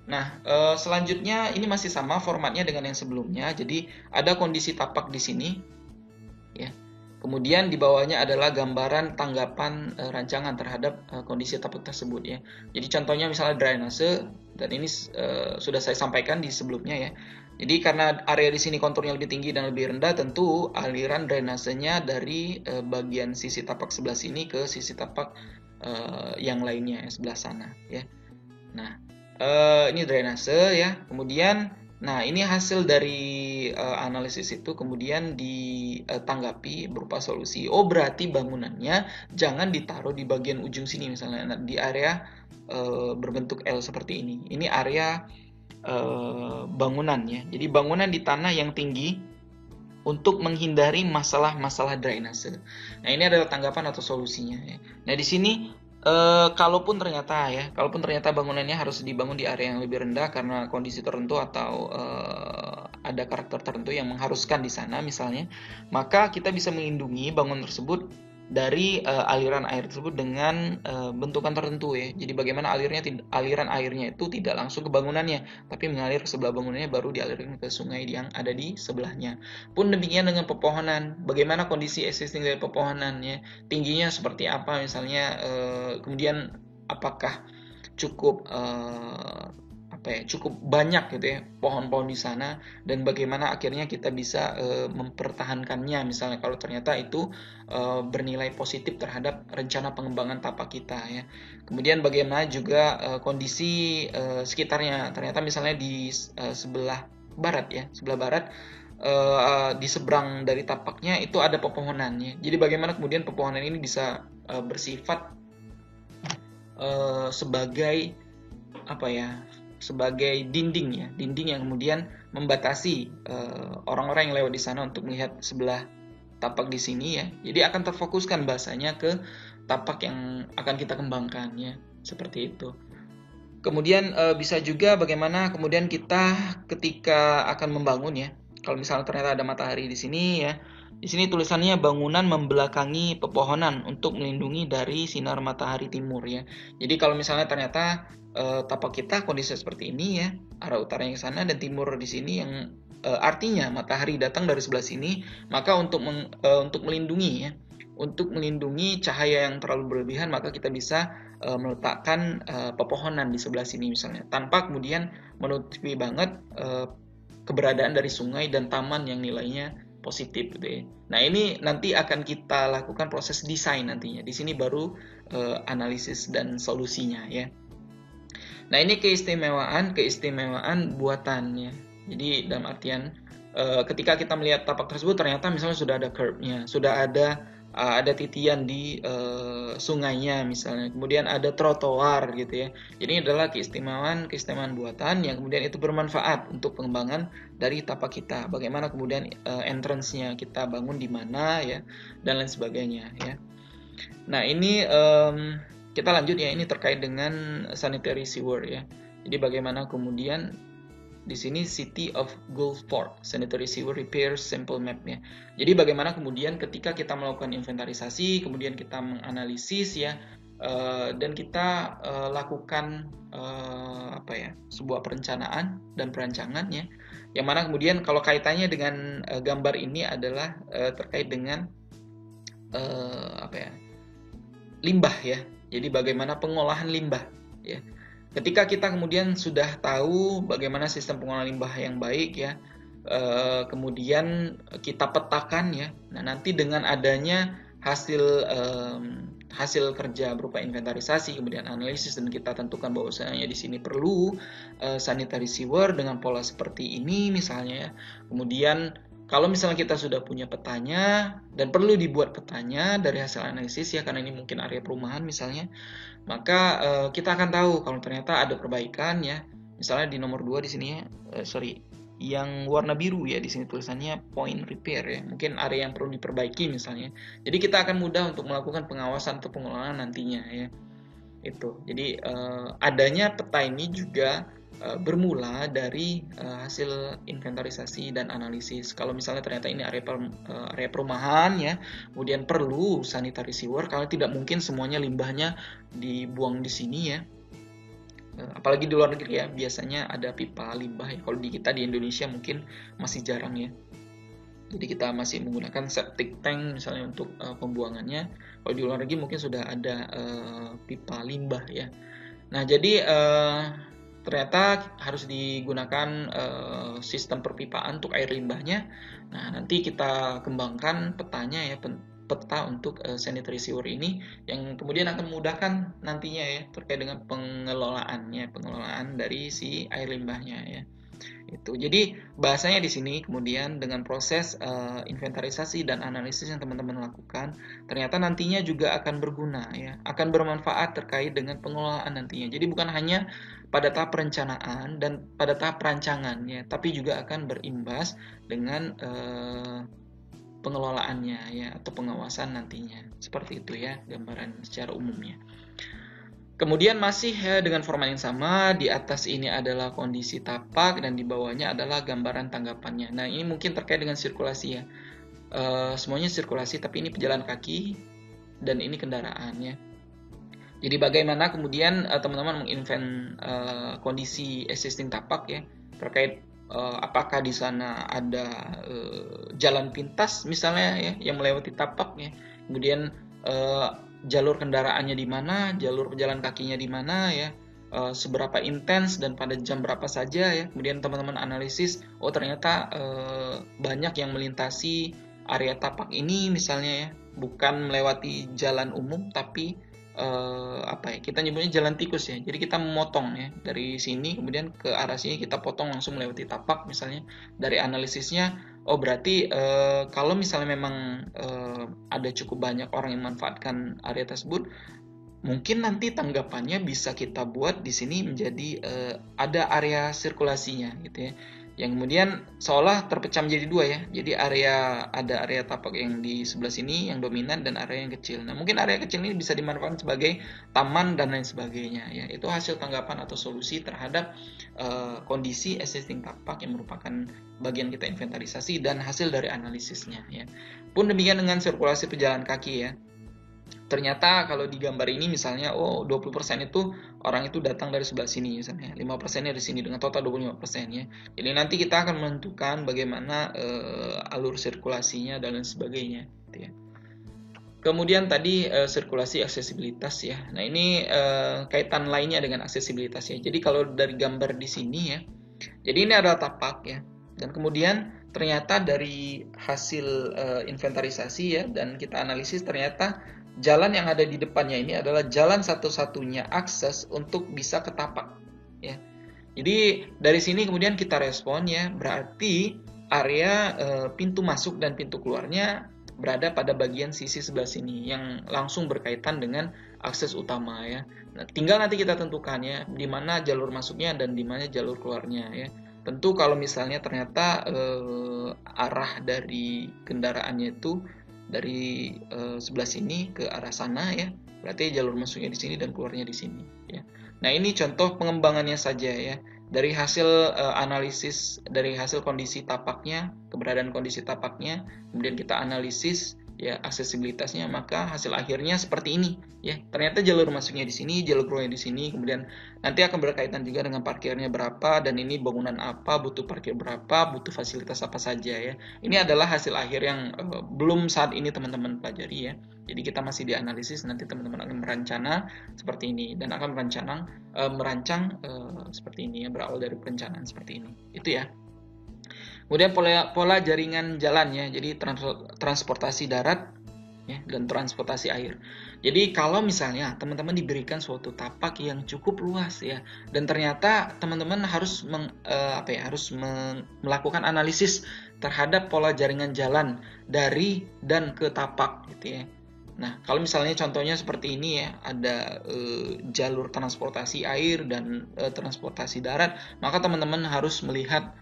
Speaker 1: Nah, selanjutnya ini masih sama formatnya dengan yang sebelumnya. Jadi ada kondisi tapak di sini ya. Kemudian di bawahnya adalah gambaran tanggapan rancangan terhadap kondisi tapak tersebut ya. Jadi contohnya misalnya drainase, dan ini sudah saya sampaikan di sebelumnya ya. Jadi karena area di sini konturnya lebih tinggi dan lebih rendah, tentu aliran drainasenya dari bagian sisi tapak sebelah sini ke sisi tapak yang lainnya sebelah sana ya. Nah, ini drainase ya. Kemudian nah, ini hasil dari analisis itu kemudian ditanggapi berupa solusi. Oh, berarti bangunannya jangan ditaruh di bagian ujung sini misalnya di area berbentuk L seperti ini. Ini area bangunannya. Jadi bangunan di tanah yang tinggi untuk menghindari masalah-masalah drainase. Nah, ini adalah tanggapan atau solusinya ya. Nah, di sini Kalaupun ternyata bangunannya harus dibangun di area yang lebih rendah karena kondisi tertentu atau ada karakter tertentu yang mengharuskan di sana misalnya, maka kita bisa melindungi bangunan tersebut dari aliran air tersebut dengan bentukan tertentu ya. Jadi bagaimana aliran airnya itu tidak langsung ke bangunannya, tapi mengalir ke sebelah bangunannya baru dialirkan ke sungai yang ada di sebelahnya. Pun demikian dengan pepohonan, bagaimana kondisi existing dari pepohonannya, tingginya seperti apa misalnya, kemudian apakah cukup cukup banyak gitu ya pohon-pohon di sana, dan bagaimana akhirnya kita bisa mempertahankannya misalnya kalau ternyata itu bernilai positif terhadap rencana pengembangan tapak kita ya. Kemudian bagaimana juga kondisi sekitarnya, ternyata misalnya di sebelah barat di seberang dari tapaknya itu ada pepohonannya. Jadi bagaimana kemudian pepohonan ini bisa bersifat sebagai sebagai dinding yang kemudian membatasi orang-orang yang lewat di sana untuk melihat sebelah tapak di sini ya. Jadi akan terfokuskan bahasanya ke tapak yang akan kita kembangkan ya, seperti itu. Kemudian bisa juga bagaimana kemudian kita ketika akan membangun ya. Kalau misalnya ternyata ada matahari di sini ya. Di sini tulisannya bangunan membelakangi pepohonan untuk melindungi dari sinar matahari timur ya. Jadi kalau misalnya ternyata tapak kita kondisi seperti ini ya, arah utara yang sana dan timur di sini yang artinya matahari datang dari sebelah sini, maka untuk melindungi cahaya yang terlalu berlebihan, maka kita bisa meletakkan pepohonan di sebelah sini misalnya, tanpa kemudian menutupi banget keberadaan dari sungai dan taman yang nilainya positif gitu ya. Nah, ini nanti akan kita lakukan proses desain nantinya. Di sini baru analisis dan solusinya ya. Nah, ini keistimewaan buatannya. Jadi dalam artian ketika kita melihat tapak tersebut ternyata misalnya sudah ada curve-nya, sudah ada titian di sungainya misalnya, kemudian ada trotoar gitu ya. Jadi ini adalah keistimewaan buatan yang kemudian itu bermanfaat untuk pengembangan dari tapak kita. Bagaimana kemudian entrance-nya kita bangun di mana ya, dan lain sebagainya ya. Nah, ini kita lanjut ya, ini terkait dengan sanitary sewer ya. Jadi bagaimana kemudian di sini City of Gulfport Sanitary Sewer Repair Sample Map-nya. Jadi bagaimana kemudian ketika kita melakukan inventarisasi, kemudian kita menganalisis ya, dan kita lakukan sebuah perencanaan dan perancangan ya. Yang mana kemudian kalau kaitannya dengan gambar ini adalah terkait dengan limbah ya. Jadi bagaimana pengolahan limbah ya. Ketika kita kemudian sudah tahu bagaimana sistem pengolahan limbah yang baik ya, kemudian kita petakan ya. Nah, nanti dengan adanya hasil kerja berupa inventarisasi, kemudian analisis, dan kita tentukan bahwasanya di sini perlu sanitary sewer dengan pola seperti ini misalnya ya. Kemudian kalau misalnya kita sudah punya petanya dan perlu dibuat petanya dari hasil analisis ya, karena ini mungkin area perumahan misalnya, maka kita akan tahu kalau ternyata ada perbaikan ya. Misalnya di nomor 2 di sini ya, yang warna biru ya, di sini tulisannya point repair ya. Mungkin area yang perlu diperbaiki misalnya. Jadi kita akan mudah untuk melakukan pengawasan atau pengelolaan nantinya ya. Itu. Jadi adanya peta ini juga bermula dari hasil inventarisasi dan analisis. Kalau misalnya ternyata ini area perumahan ya, kemudian perlu sanitary sewer, kalau tidak mungkin semuanya limbahnya dibuang di sini ya. Apalagi di luar negeri ya, biasanya ada pipa limbah ya. Kalau di kita di Indonesia mungkin masih jarang ya. Jadi kita masih menggunakan septic tank misalnya untuk pembuangannya. Kalau di luar negeri mungkin sudah ada pipa limbah ya. Nah, jadi ternyata harus digunakan sistem perpipaan untuk air limbahnya. Nah, nanti kita kembangkan petanya ya, peta untuk sanitary sewer ini yang kemudian akan memudahkan nantinya ya terkait dengan pengelolaan dari si air limbahnya ya. Itu. Jadi bahasanya di sini kemudian dengan proses inventarisasi dan analisis yang teman-teman lakukan, ternyata nantinya juga akan berguna ya, akan bermanfaat terkait dengan pengelolaan nantinya. Jadi bukan hanya pada tahap perencanaan dan pada tahap perancangan ya, tapi juga akan berimbas dengan pengelolaannya ya, atau pengawasan nantinya. Seperti itu ya gambaran secara umumnya. Kemudian masih dengan format yang sama, di atas ini adalah kondisi tapak dan di bawahnya adalah gambaran tanggapannya. Nah, ini mungkin terkait dengan sirkulasi ya. Semuanya sirkulasi, tapi ini pejalan kaki dan ini kendaraan ya. Jadi bagaimana kemudian teman-teman menginvent kondisi existing tapak ya, terkait apakah di sana ada jalan pintas misalnya ya yang melewati tapak ya. Kemudian jalur kendaraannya di mana, jalur pejalan kakinya di mana ya, seberapa intens dan pada jam berapa saja ya. Kemudian teman-teman analisis, oh ternyata banyak yang melintasi area tapak ini misalnya ya, bukan melewati jalan umum tapi kita nyebutnya jalan tikus ya. Jadi kita memotong ya dari sini kemudian ke arah sini kita potong langsung melewati tapak misalnya. Dari analisisnya, oh berarti kalau misalnya memang ada cukup banyak orang yang memanfaatkan area tersebut, mungkin nanti tanggapannya bisa kita buat di sini menjadi ada area sirkulasinya gitu ya. Yang kemudian seolah terpecah menjadi dua ya. Jadi ada area tapak yang di sebelah sini yang dominan dan area yang kecil. Nah, mungkin area kecil ini bisa dimanfaatkan sebagai taman dan lain sebagainya ya. Itu hasil tanggapan atau solusi terhadap kondisi existing tapak yang merupakan bagian kita inventarisasi dan hasil dari analisisnya ya. Pun demikian dengan sirkulasi pejalan kaki ya. Ternyata kalau di gambar ini misalnya 20% itu orang itu datang dari sebelah sini misalnya, 5%-nya dari sini dengan total 25% ya. Jadi nanti kita akan menentukan bagaimana alur sirkulasinya dan lain sebagainya gitu ya. Kemudian tadi sirkulasi aksesibilitas ya. Nah, ini kaitan lainnya dengan aksesibilitas ya. Jadi kalau dari gambar di sini ya. Jadi ini adalah tapak ya. Dan kemudian ternyata dari hasil inventarisasi ya dan kita analisis ternyata jalan yang ada di depannya ini adalah jalan satu-satunya akses untuk bisa ke tapak ya. Jadi dari sini kemudian kita respon ya, berarti area pintu masuk dan pintu keluarnya berada pada bagian sisi sebelah sini yang langsung berkaitan dengan akses utama ya. Nah, tinggal nanti kita tentukan ya di mana jalur masuknya dan di mana jalur keluarnya ya. Tentu kalau misalnya ternyata arah dari kendaraannya itu dari sebelah sini ke arah sana ya, berarti jalur masuknya di sini dan keluarnya di sini ya. Nah, ini contoh pengembangannya saja ya. Dari hasil analisis, dari hasil kondisi tapaknya, keberadaan kondisi tapaknya, kemudian kita analisis ya aksesibilitasnya, maka hasil akhirnya seperti ini ya. Ternyata jalur masuknya di sini, jalur keluarnya di sini, kemudian nanti akan berkaitan juga dengan parkirnya berapa dan ini bangunan apa, butuh parkir berapa, butuh fasilitas apa saja ya. Ini adalah hasil akhir yang belum saat ini teman-teman pelajari ya. Jadi kita masih dianalisis, nanti teman-teman akan merancang seperti ini dan akan merancang seperti ini ya, berawal dari perencanaan seperti ini. Itu ya. Kemudian pola jaringan jalannya, jadi transportasi darat ya, dan transportasi air. Jadi kalau misalnya teman-teman diberikan suatu tapak yang cukup luas ya, dan ternyata teman-teman harus melakukan analisis terhadap pola jaringan jalan dari dan ke tapak gitu ya. Nah, kalau misalnya contohnya seperti ini ya, ada jalur transportasi air dan transportasi darat, maka teman-teman harus melihat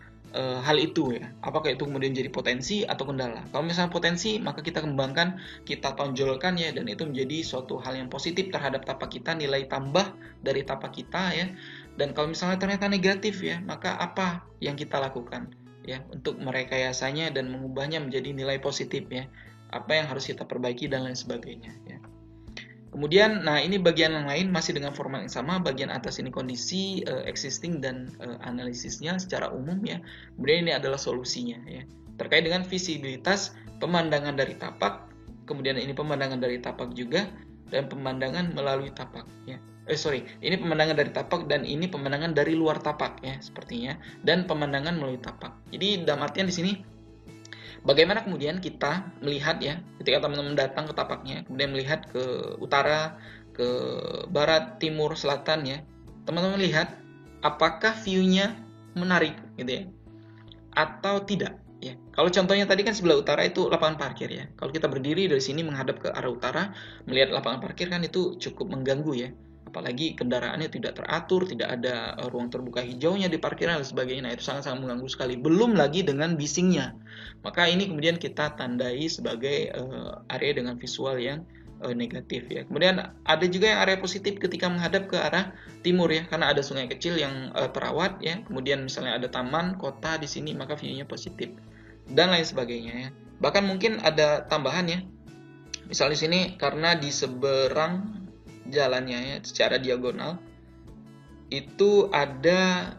Speaker 1: hal itu ya, apakah itu kemudian jadi potensi atau kendala. Kalau misalnya potensi, maka kita kembangkan, kita tonjolkan ya, dan itu menjadi suatu hal yang positif terhadap tapak kita, nilai tambah dari tapak kita ya. Dan kalau misalnya ternyata negatif ya, maka apa yang kita lakukan ya untuk merekayasanya dan mengubahnya menjadi nilai positif ya, apa yang harus kita perbaiki dan lain sebagainya ya. Kemudian, nah ini bagian yang lain masih dengan format yang sama, bagian atas ini kondisi existing dan analisisnya secara umum ya. Kemudian ini adalah solusinya ya. Terkait dengan visibilitas pemandangan dari tapak, kemudian ini pemandangan dari tapak juga, dan pemandangan melalui tapak ya. Ini pemandangan dari tapak dan ini pemandangan dari luar tapak ya sepertinya, dan pemandangan melalui tapak. Jadi dalam artian di sini bagaimana kemudian kita melihat ya, ketika teman-teman datang ke tapaknya, kemudian melihat ke utara, ke barat, timur, selatan ya, teman-teman lihat apakah view-nya menarik gitu ya, atau tidak ya. Kalau contohnya tadi kan sebelah utara itu lapangan parkir ya. Kalau kita berdiri dari sini menghadap ke arah utara, melihat lapangan parkir kan itu cukup mengganggu ya. Apalagi kendaraannya tidak teratur, tidak ada ruang terbuka hijaunya di parkiran dan sebagainya. Nah, itu sangat-sangat mengganggu sekali. Belum lagi dengan bisingnya. Maka ini kemudian kita tandai sebagai area dengan visual yang negatif ya. Kemudian ada juga yang area positif ketika menghadap ke arah timur ya, karena ada sungai kecil yang terawat ya. Kemudian misalnya ada taman, kota di sini, maka view-nya positif dan lain sebagainya ya. Bahkan mungkin ada tambahan ya. Misal di sini karena di seberang jalannya ya secara diagonal itu ada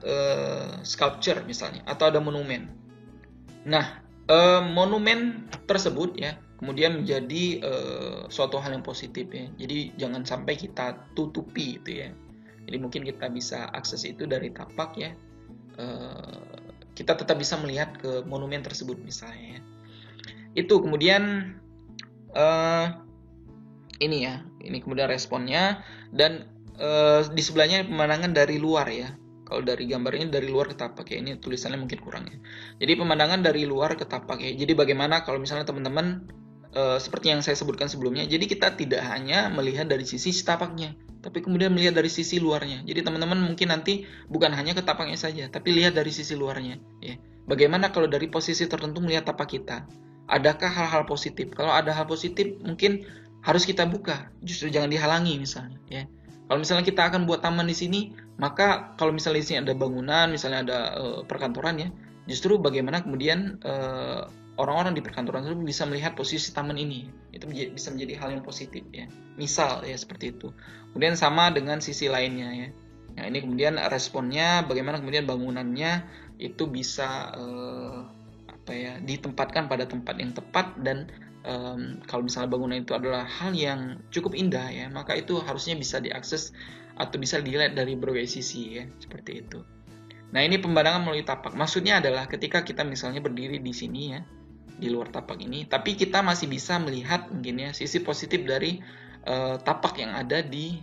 Speaker 1: sculpture misalnya atau ada monumen. Nah, monumen tersebut ya kemudian menjadi suatu hal yang positif ya. Jadi jangan sampai kita tutupi itu ya. Jadi mungkin kita bisa akses itu dari tapak ya. Kita tetap bisa melihat ke monumen tersebut misalnya ya. Itu kemudian ini kemudian responnya dan di sebelahnya pemandangan dari luar ya. Kalau dari gambarnya dari luar ke tapak ya, ini tulisannya mungkin kurang ya. Jadi pemandangan dari luar ke tapak ya. Jadi bagaimana kalau misalnya teman-teman seperti yang saya sebutkan sebelumnya, jadi kita tidak hanya melihat dari sisi tapaknya, tapi kemudian melihat dari sisi luarnya. Jadi teman-teman mungkin nanti bukan hanya ke tapaknya saja, tapi lihat dari sisi luarnya ya. Bagaimana kalau dari posisi tertentu melihat tapak kita? Adakah hal-hal positif? Kalau ada hal positif mungkin harus kita buka, justru jangan dihalangi misalnya ya. Kalau misalnya kita akan buat taman di sini, maka kalau misalnya di sini ada bangunan, misalnya ada perkantoran ya, justru bagaimana kemudian orang-orang di perkantoran tersebut bisa melihat posisi taman ini, itu bisa menjadi hal yang positif ya. Misal ya seperti itu. Kemudian sama dengan sisi lainnya ya. Nah ini kemudian responnya, bagaimana kemudian bangunannya itu bisa ditempatkan pada tempat yang tepat dan kalau misalnya bangunan itu adalah hal yang cukup indah ya, maka itu harusnya bisa diakses atau bisa dilihat dari berbagai sisi ya, seperti itu. Nah ini pemandangan melalui tapak. Maksudnya adalah ketika kita misalnya berdiri di sini ya, di luar tapak ini, tapi kita masih bisa melihat mungkin ya sisi positif dari tapak yang ada di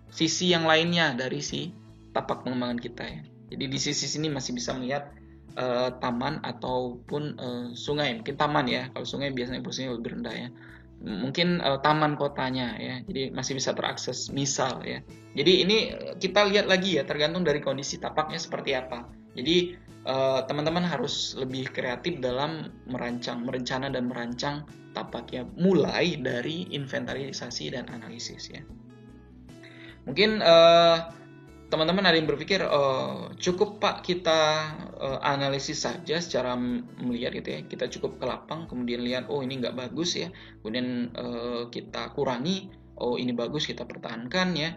Speaker 1: sisi yang lainnya dari si tapak pengembangan kita ya. Jadi di sisi sini masih bisa melihat taman ataupun sungai, mungkin taman ya, kalau sungai biasanya posisinya lebih rendah ya, mungkin taman kotanya ya, jadi masih bisa terakses misal ya. Jadi ini kita lihat lagi ya, tergantung dari kondisi tapaknya seperti apa. Jadi teman-teman harus lebih kreatif dalam merencana dan merancang tapak ya, mulai dari inventarisasi dan analisis ya. Mungkin teman-teman ada yang berpikir cukup Pak kita analisis saja secara melihat gitu ya, kita cukup ke lapang kemudian lihat oh ini nggak bagus ya, kemudian kita kurangi, oh ini bagus kita pertahankan ya.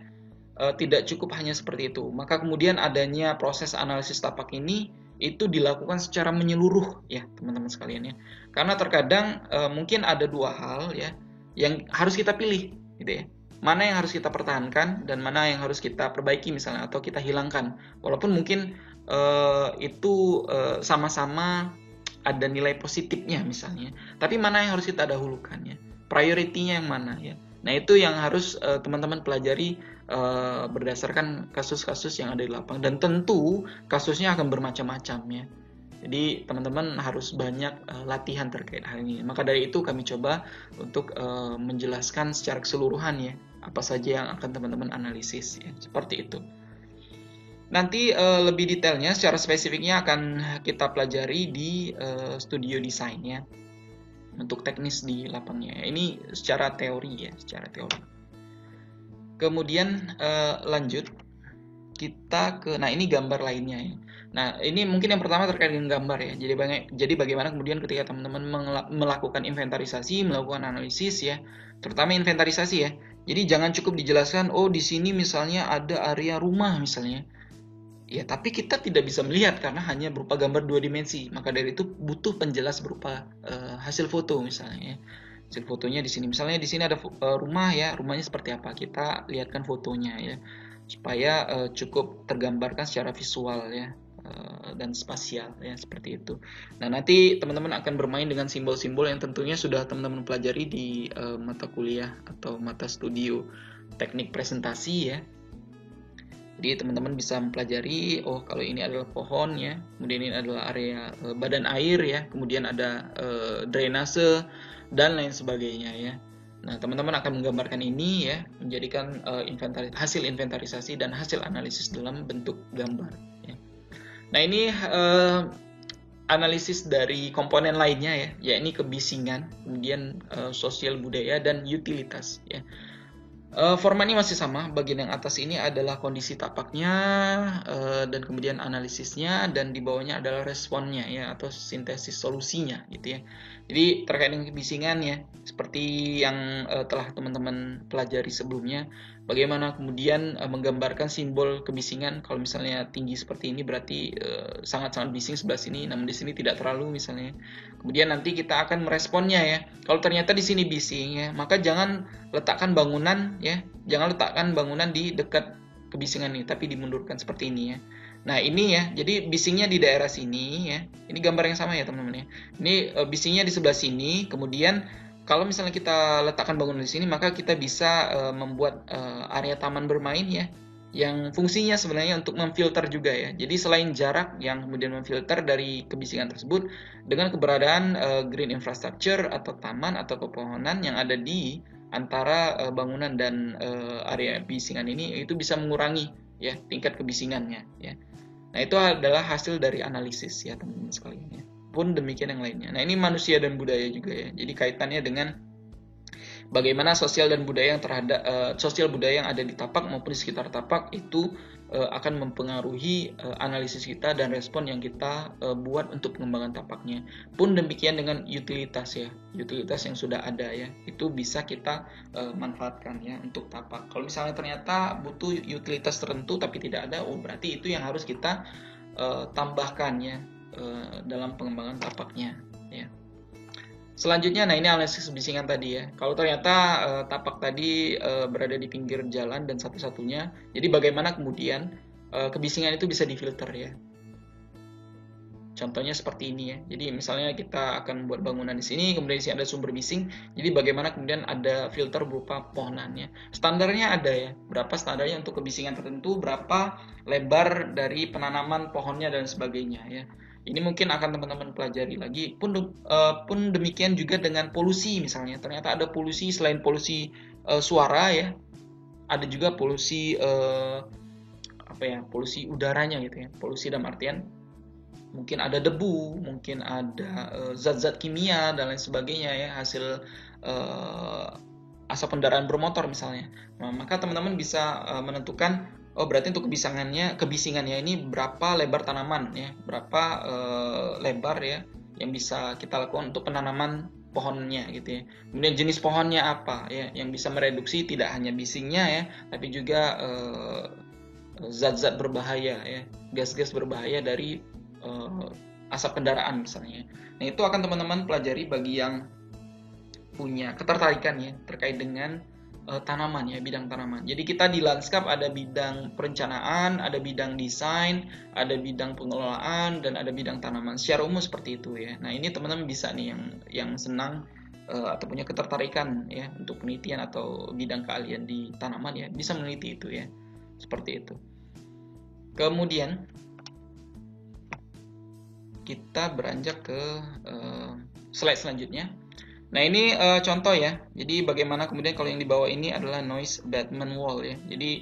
Speaker 1: Tidak cukup hanya seperti itu, maka kemudian adanya proses analisis tapak ini itu dilakukan secara menyeluruh ya teman-teman sekalian ya, karena terkadang mungkin ada dua hal ya yang harus kita pilih gitu ya. Mana yang harus kita pertahankan dan mana yang harus kita perbaiki misalnya atau kita hilangkan, walaupun mungkin itu sama-sama ada nilai positifnya misalnya, tapi mana yang harus kita dahulukan ya, prioritinya yang mana ya. Nah itu yang harus teman-teman pelajari berdasarkan kasus-kasus yang ada di lapangan, dan tentu kasusnya akan bermacam-macam ya. Jadi teman-teman harus banyak latihan terkait hal ini. Maka dari itu kami coba untuk menjelaskan secara keseluruhan ya, apa saja yang akan teman-teman analisis ya, seperti itu. Nanti lebih detailnya secara spesifiknya akan kita pelajari di studio desain ya, untuk teknis di lapangnya. Ini secara teori ya, secara teori. Kemudian lanjut kita ke, nah ini gambar lainnya ya. Nah ini mungkin yang pertama terkait dengan gambar ya. Jadi bagaimana kemudian ketika teman-teman melakukan inventarisasi, melakukan analisis ya, terutama inventarisasi ya. Jadi jangan cukup dijelaskan oh di sini misalnya ada area rumah misalnya. Ya tapi kita tidak bisa melihat karena hanya berupa gambar 2 dimensi. Maka dari itu butuh penjelas berupa hasil foto misalnya ya. Hasil fotonya di sini. Misalnya di sini ada rumah ya, rumahnya seperti apa? Kita lihatkan fotonya ya, supaya cukup tergambarkan secara visual ya, dan spasial ya, seperti itu. Nah nanti teman-teman akan bermain dengan simbol-simbol yang tentunya sudah teman-teman pelajari di mata kuliah atau mata studio teknik presentasi ya. Jadi teman-teman bisa mempelajari oh kalau ini adalah pohon ya, kemudian ini adalah area badan air ya, kemudian ada drainase dan lain sebagainya ya. Nah, teman-teman akan menggambarkan ini ya, menjadikan hasil inventarisasi dan hasil analisis dalam bentuk gambar. Ya. Nah, ini analisis dari komponen lainnya ya, yakni kebisingan, kemudian sosial budaya dan utilitas. Ya. Formatnya masih sama, bagian yang atas ini adalah kondisi tapaknya dan kemudian analisisnya, dan di bawahnya adalah responnya ya, atau sintesis solusinya gitu ya. Jadi terkait dengan kebisingan ya, seperti yang telah teman-teman pelajari sebelumnya, bagaimana kemudian menggambarkan simbol kebisingan. Kalau misalnya tinggi seperti ini berarti sangat-sangat bising sebelah sini, namun di sini tidak terlalu misalnya. Kemudian nanti kita akan meresponnya ya. Kalau ternyata di sini bising ya, maka jangan letakkan bangunan ya, jangan letakkan bangunan di dekat kebisingan ini, tapi dimundurkan seperti ini ya. Nah ini ya, jadi bisingnya di daerah sini ya. Ini gambar yang sama ya teman-teman ya. Ini bisingnya di sebelah sini. Kemudian kalau misalnya kita letakkan bangunan di sini, maka kita bisa membuat area taman bermain ya, yang fungsinya sebenarnya untuk memfilter juga ya. Jadi selain jarak yang kemudian memfilter dari kebisingan tersebut, dengan keberadaan green infrastructure atau taman atau pepohonan yang ada di antara bangunan dan area bisingan ini, itu bisa mengurangi ya tingkat kebisingannya ya. Nah, itu adalah hasil dari analisis ya teman-teman sekalian ya. Pun demikian yang lainnya. Nah, ini manusia dan budaya juga ya. Jadi kaitannya dengan bagaimana sosial dan budaya yang sosial budaya yang ada di tapak maupun di sekitar tapak itu akan mempengaruhi analisis kita dan respon yang kita buat untuk pengembangan tapaknya. Pun demikian dengan utilitas ya, utilitas yang sudah ada ya, itu bisa kita manfaatkan ya untuk tapak. Kalau misalnya ternyata butuh utilitas tertentu tapi tidak ada, berarti itu yang harus kita tambahkan ya dalam pengembangan tapaknya ya. Selanjutnya, nah ini analisis kebisingan tadi ya. Kalau ternyata tapak tadi berada di pinggir jalan dan satu-satunya, jadi bagaimana kemudian kebisingan itu bisa difilter ya. Contohnya seperti ini ya. Jadi misalnya kita akan buat bangunan di sini, kemudian di sini ada sumber bising. Jadi bagaimana kemudian ada filter berupa pohonannya. Standarnya ada ya. Berapa standarnya untuk kebisingan tertentu, berapa lebar dari penanaman pohonnya dan sebagainya ya. Ini mungkin akan teman-teman pelajari lagi. Pun demikian juga dengan polusi misalnya. Ternyata ada polusi selain polusi suara ya. Ada juga polusi polusi udaranya gitu ya. Polusi dalam artian mungkin ada debu, mungkin ada zat-zat kimia dan lain sebagainya ya, hasil asap kendaraan bermotor misalnya. Nah, maka teman-teman bisa menentukan berarti untuk kebisingannya ini berapa lebar tanaman ya, berapa lebar ya yang bisa kita lakukan untuk penanaman pohonnya gitu ya. Kemudian jenis pohonnya apa ya yang bisa mereduksi tidak hanya bisingnya ya, tapi juga zat-zat berbahaya ya, gas-gas berbahaya dari asap kendaraan misalnya. Nah, itu akan teman-teman pelajari bagi yang punya ketertarikan ya terkait dengan tanaman ya, bidang tanaman. Jadi kita di lanskap ada bidang perencanaan, ada bidang desain, ada bidang pengelolaan, dan ada bidang tanaman. Secara umum seperti itu ya. Nah, ini teman-teman bisa nih yang senang atau punya ketertarikan ya untuk penelitian atau bidang keahlian di tanaman ya, bisa meneliti itu ya. Seperti itu. Kemudian kita beranjak ke slide selanjutnya. Nah, ini contoh ya. Jadi bagaimana kemudian kalau yang di bawah ini adalah noise abatement wall ya. Jadi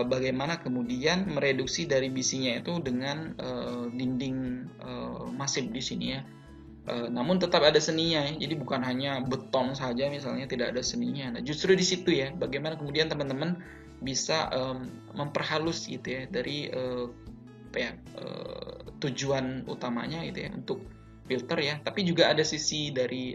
Speaker 1: bagaimana kemudian mereduksi dari bisingnya itu dengan dinding masif di sini ya. Namun tetap ada seninya ya. Jadi bukan hanya beton saja misalnya, tidak ada seninya. Nah, justru di situ ya, bagaimana kemudian teman-teman bisa memperhalus gitu ya dari tujuan utamanya gitu ya untuk filter ya. Tapi juga ada sisi dari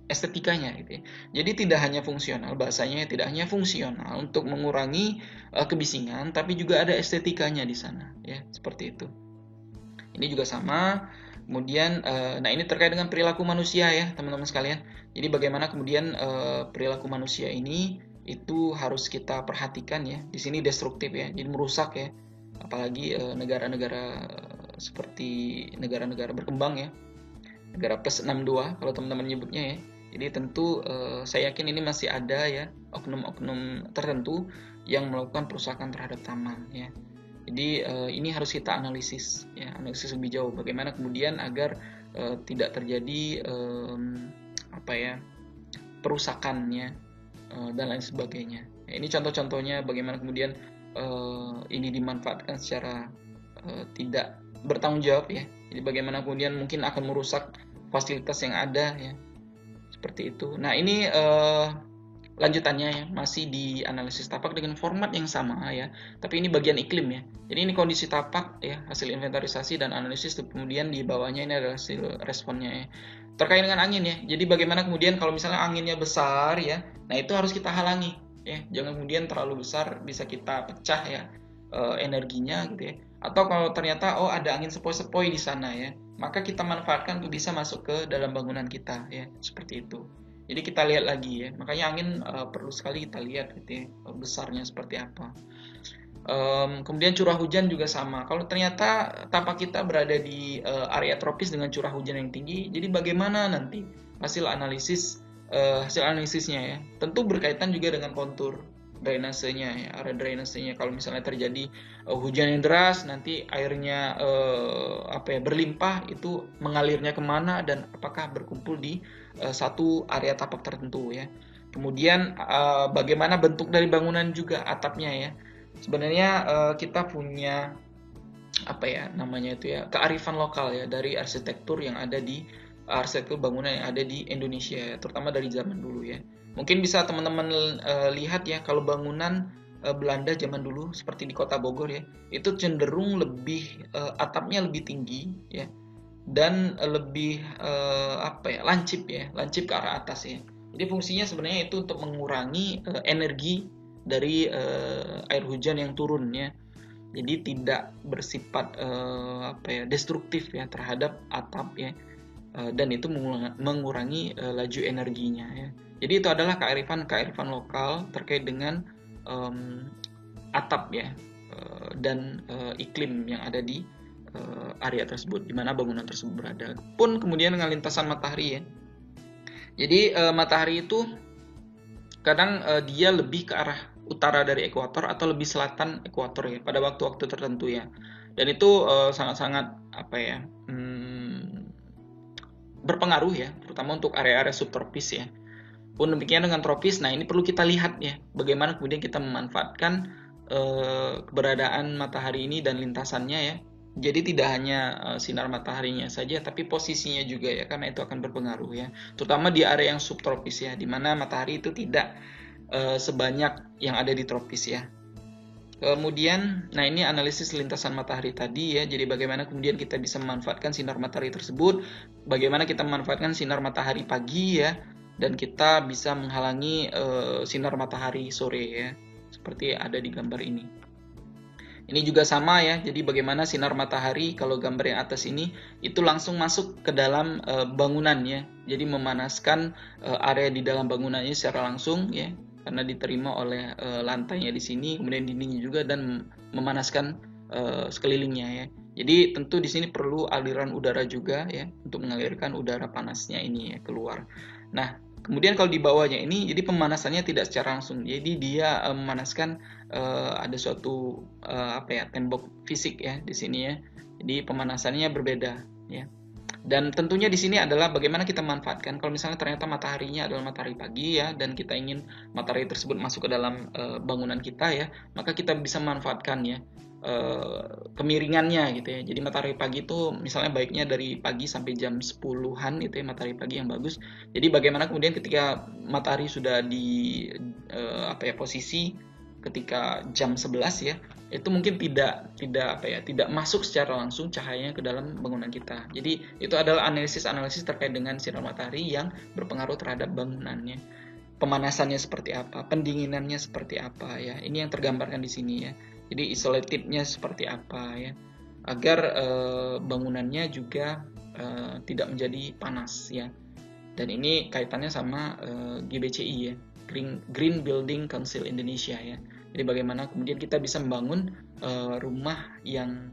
Speaker 1: estetikanya gitu ya. Jadi tidak hanya fungsional, bahasanya tidak hanya fungsional untuk mengurangi kebisingan, tapi juga ada estetikanya di sana ya, seperti itu. Ini juga sama. Kemudian nah ini terkait dengan perilaku manusia ya, teman-teman sekalian. Jadi bagaimana kemudian perilaku manusia ini itu harus kita perhatikan ya. Di sini destruktif ya, jadi merusak ya. Apalagi negara-negara seperti negara-negara berkembang ya. Negara plus 62 kalau teman-teman nyebutnya ya. Jadi tentu saya yakin ini masih ada ya oknum-oknum tertentu yang melakukan perusakan terhadap taman ya. Jadi ini harus kita analisis ya, analisis lebih jauh bagaimana kemudian agar tidak terjadi perusakannya dan lain sebagainya. Ini contoh-contohnya bagaimana kemudian ini dimanfaatkan secara tidak bertanggung jawab ya. Jadi bagaimana kemudian mungkin akan merusak fasilitas yang ada ya, seperti itu. Nah ini lanjutannya ya, masih di analisis tapak dengan format yang sama ya, tapi ini bagian iklim ya. Jadi ini kondisi tapak ya, hasil inventarisasi dan analisis, kemudian di bawahnya ini adalah hasil responnya ya. Terkait dengan angin ya, jadi bagaimana kemudian kalau misalnya anginnya besar ya, nah itu harus kita halangi ya, jangan kemudian terlalu besar bisa kita pecah ya energinya gitu ya. Atau kalau ternyata ada angin sepoi-sepoi di sana ya, maka kita manfaatkan untuk bisa masuk ke dalam bangunan kita ya, seperti itu. Jadi kita lihat lagi ya, makanya angin perlu sekali kita lihat gitu ya, besarnya seperti apa. Kemudian curah hujan juga sama. Kalau ternyata tapak kita berada di area tropis dengan curah hujan yang tinggi, jadi bagaimana nanti hasil analisisnya ya? Tentu berkaitan juga dengan kontur drainasenya ya, area drainasenya. Kalau misalnya terjadi hujan yang deras, nanti airnya berlimpah, itu mengalirnya kemana dan apakah berkumpul di satu area tapak tertentu ya. Kemudian bagaimana bentuk dari bangunan juga, atapnya ya. Sebenarnya kita punya kearifan lokal ya dari arsitektur yang ada di arsitektur bangunan yang ada di Indonesia ya, terutama dari zaman dulu ya. Mungkin bisa teman-teman lihat ya, kalau bangunan Belanda zaman dulu seperti di Kota Bogor ya, itu cenderung lebih atapnya lebih tinggi ya, dan lebih lancip ke arah atas ya. Jadi fungsinya sebenarnya itu untuk mengurangi energi dari air hujan yang turun ya. Jadi tidak bersifat destruktif ya terhadap atap ya, dan itu mengurangi laju energinya ya. Jadi itu adalah kearifan lokal terkait dengan atap ya, dan iklim yang ada di area tersebut, di mana bangunan tersebut berada. Pun kemudian dengan lintasan matahari ya. Jadi matahari itu kadang dia lebih ke arah utara dari ekuator atau lebih selatan ekuator ya pada waktu-waktu tertentu ya. Dan itu sangat-sangat berpengaruh ya, terutama untuk area-area subtropis ya. Pun demikian dengan tropis. Nah ini perlu kita lihat ya, bagaimana kemudian kita memanfaatkan keberadaan matahari ini dan lintasannya ya. Jadi tidak hanya sinar mataharinya saja, tapi posisinya juga ya, karena itu akan berpengaruh ya. Terutama di area yang subtropis ya, di mana matahari itu tidak sebanyak yang ada di tropis ya. Kemudian, nah ini analisis lintasan matahari tadi ya. Jadi bagaimana kemudian kita bisa memanfaatkan sinar matahari tersebut, bagaimana kita memanfaatkan sinar matahari pagi ya, dan kita bisa menghalangi sinar matahari sore ya, seperti ada di gambar ini. Ini juga sama ya, jadi bagaimana sinar matahari kalau gambar yang atas ini itu langsung masuk ke dalam bangunan ya, jadi memanaskan area di dalam bangunannya secara langsung ya, karena diterima oleh lantainya di sini, kemudian dindingnya juga, dan memanaskan sekelilingnya ya. Jadi tentu di sini perlu aliran udara juga ya untuk mengalirkan udara panasnya ini ya keluar. Nah, kemudian kalau di bawahnya ini, jadi pemanasannya tidak secara langsung. Jadi dia memanaskan ada suatu tembok fisik ya di sini ya. Jadi pemanasannya berbeda ya. Dan tentunya di sini adalah bagaimana kita manfaatkan. Kalau misalnya ternyata mataharinya adalah matahari pagi ya, dan kita ingin matahari tersebut masuk ke dalam bangunan kita ya, maka kita bisa manfaatkan ya kemiringannya gitu ya. Jadi matahari pagi itu misalnya baiknya dari pagi sampai jam 10-an itu ya, matahari pagi yang bagus. Jadi bagaimana kemudian ketika matahari sudah di posisi ketika jam 11 ya, itu mungkin tidak masuk secara langsung cahayanya ke dalam bangunan kita. Jadi itu adalah analisis terkait dengan sinar matahari yang berpengaruh terhadap bangunannya. Pemanasannya seperti apa, pendinginannya seperti apa ya. Ini yang tergambarkan di sini ya. Jadi isolatifnya seperti apa ya, agar bangunannya juga tidak menjadi panas ya. Dan ini kaitannya sama GBCI ya, Green Building Council Indonesia ya. Jadi bagaimana kemudian kita bisa membangun rumah yang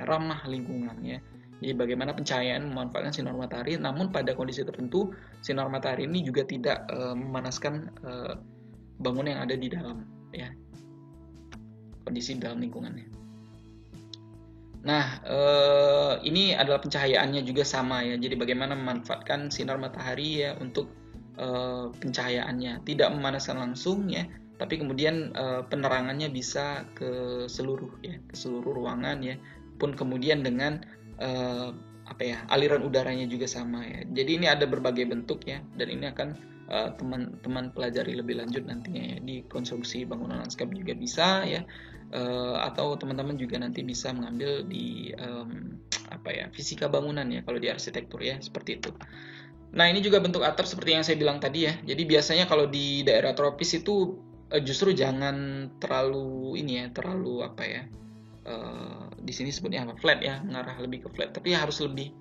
Speaker 1: ramah lingkungan ya. Jadi bagaimana pencahayaan memanfaatkan sinar matahari, namun pada kondisi tertentu sinar matahari ini juga tidak memanaskan bangunan yang ada di dalam ya, kondisi dalam lingkungannya. Nah, ini adalah pencahayaannya juga sama ya. Jadi bagaimana memanfaatkan sinar matahari ya untuk pencahayaannya, tidak memanaskan langsung ya, tapi kemudian penerangannya bisa ke seluruh ruangan ya, pun kemudian dengan aliran udaranya juga sama ya. Jadi ini ada berbagai bentuk ya, dan ini akan teman-teman pelajari lebih lanjut nantinya ya, di konstruksi bangunan lanskap juga bisa ya, atau teman-teman juga nanti bisa mengambil di fisika bangunan ya, kalau di arsitektur ya, seperti itu. Nah, ini juga bentuk atap seperti yang saya bilang tadi ya. Jadi biasanya kalau di daerah tropis itu justru jangan terlalu di sini sebutnya flat ya, mengarah lebih ke flat, tapi harus lebih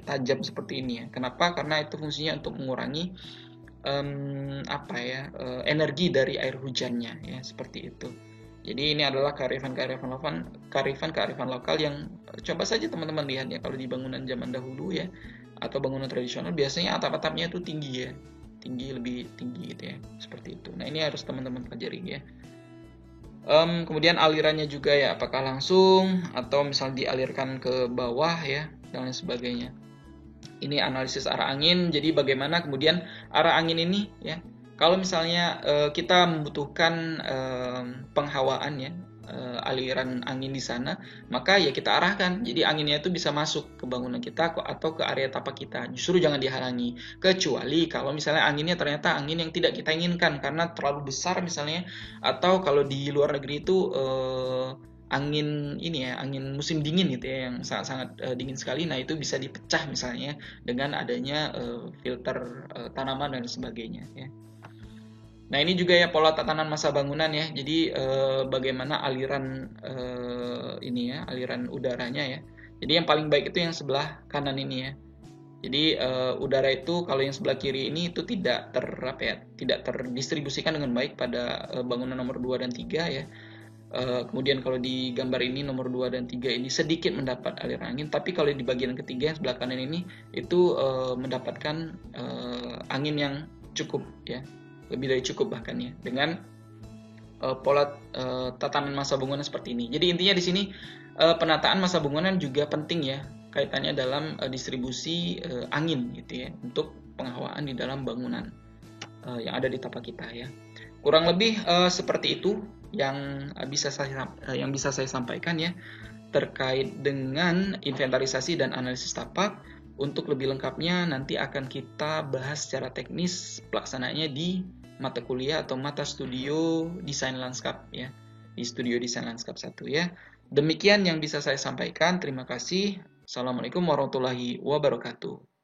Speaker 1: tajam seperti ini ya. Kenapa? Karena itu fungsinya untuk mengurangi energi dari air hujannya ya, seperti itu. Jadi ini adalah kearifan lokal yang coba saja teman-teman lihat ya, kalau di bangunan zaman dahulu ya, atau bangunan tradisional biasanya atap-atapnya itu tinggi ya, lebih tinggi gitu ya, seperti itu. Nah, ini harus teman-teman pelajari ya. Kemudian alirannya juga ya, apakah langsung atau misal dialirkan ke bawah ya, dan lain sebagainya. Ini analisis arah angin. Jadi bagaimana kemudian arah angin ini ya, kalau misalnya kita membutuhkan penghawaan ya, aliran angin di sana, maka ya kita arahkan. Jadi anginnya itu bisa masuk ke bangunan kita atau ke area tapak kita. Justru jangan dihalangi. Kecuali kalau misalnya anginnya ternyata angin yang tidak kita inginkan karena terlalu besar misalnya, atau kalau di luar negeri itu angin musim dingin gitu ya, yang sangat-sangat dingin sekali. Nah, itu bisa dipecah misalnya dengan adanya filter tanaman dan sebagainya ya. Nah, ini juga ya pola tatanan masa bangunan ya. Jadi bagaimana aliran aliran udaranya ya. Jadi yang paling baik itu yang sebelah kanan ini ya. Jadi udara itu kalau yang sebelah kiri ini itu tidak terdistribusikan dengan baik pada bangunan nomor 2 dan 3 ya. Kemudian kalau di gambar ini nomor 2 dan 3 ini sedikit mendapat aliran angin, tapi kalau di bagian ketiga yang sebelah kanan ini itu mendapatkan angin yang cukup ya, lebih dari cukup bahkan ya, dengan pola tatanan masa bangunan seperti ini. Jadi intinya di sini penataan masa bangunan juga penting ya, kaitannya dalam distribusi angin gitu ya, untuk penghawaan di dalam bangunan yang ada di tapak kita ya. Kurang lebih seperti itu yang bisa saya sampaikan ya, terkait dengan inventarisasi dan analisis tapak. Untuk lebih lengkapnya nanti akan kita bahas secara teknis pelaksananya di mata kuliah atau mata studio desain lanskap ya, di studio desain lanskap 1 ya. Demikian yang bisa saya sampaikan. Terima kasih. Assalamualaikum warahmatullahi wabarakatuh.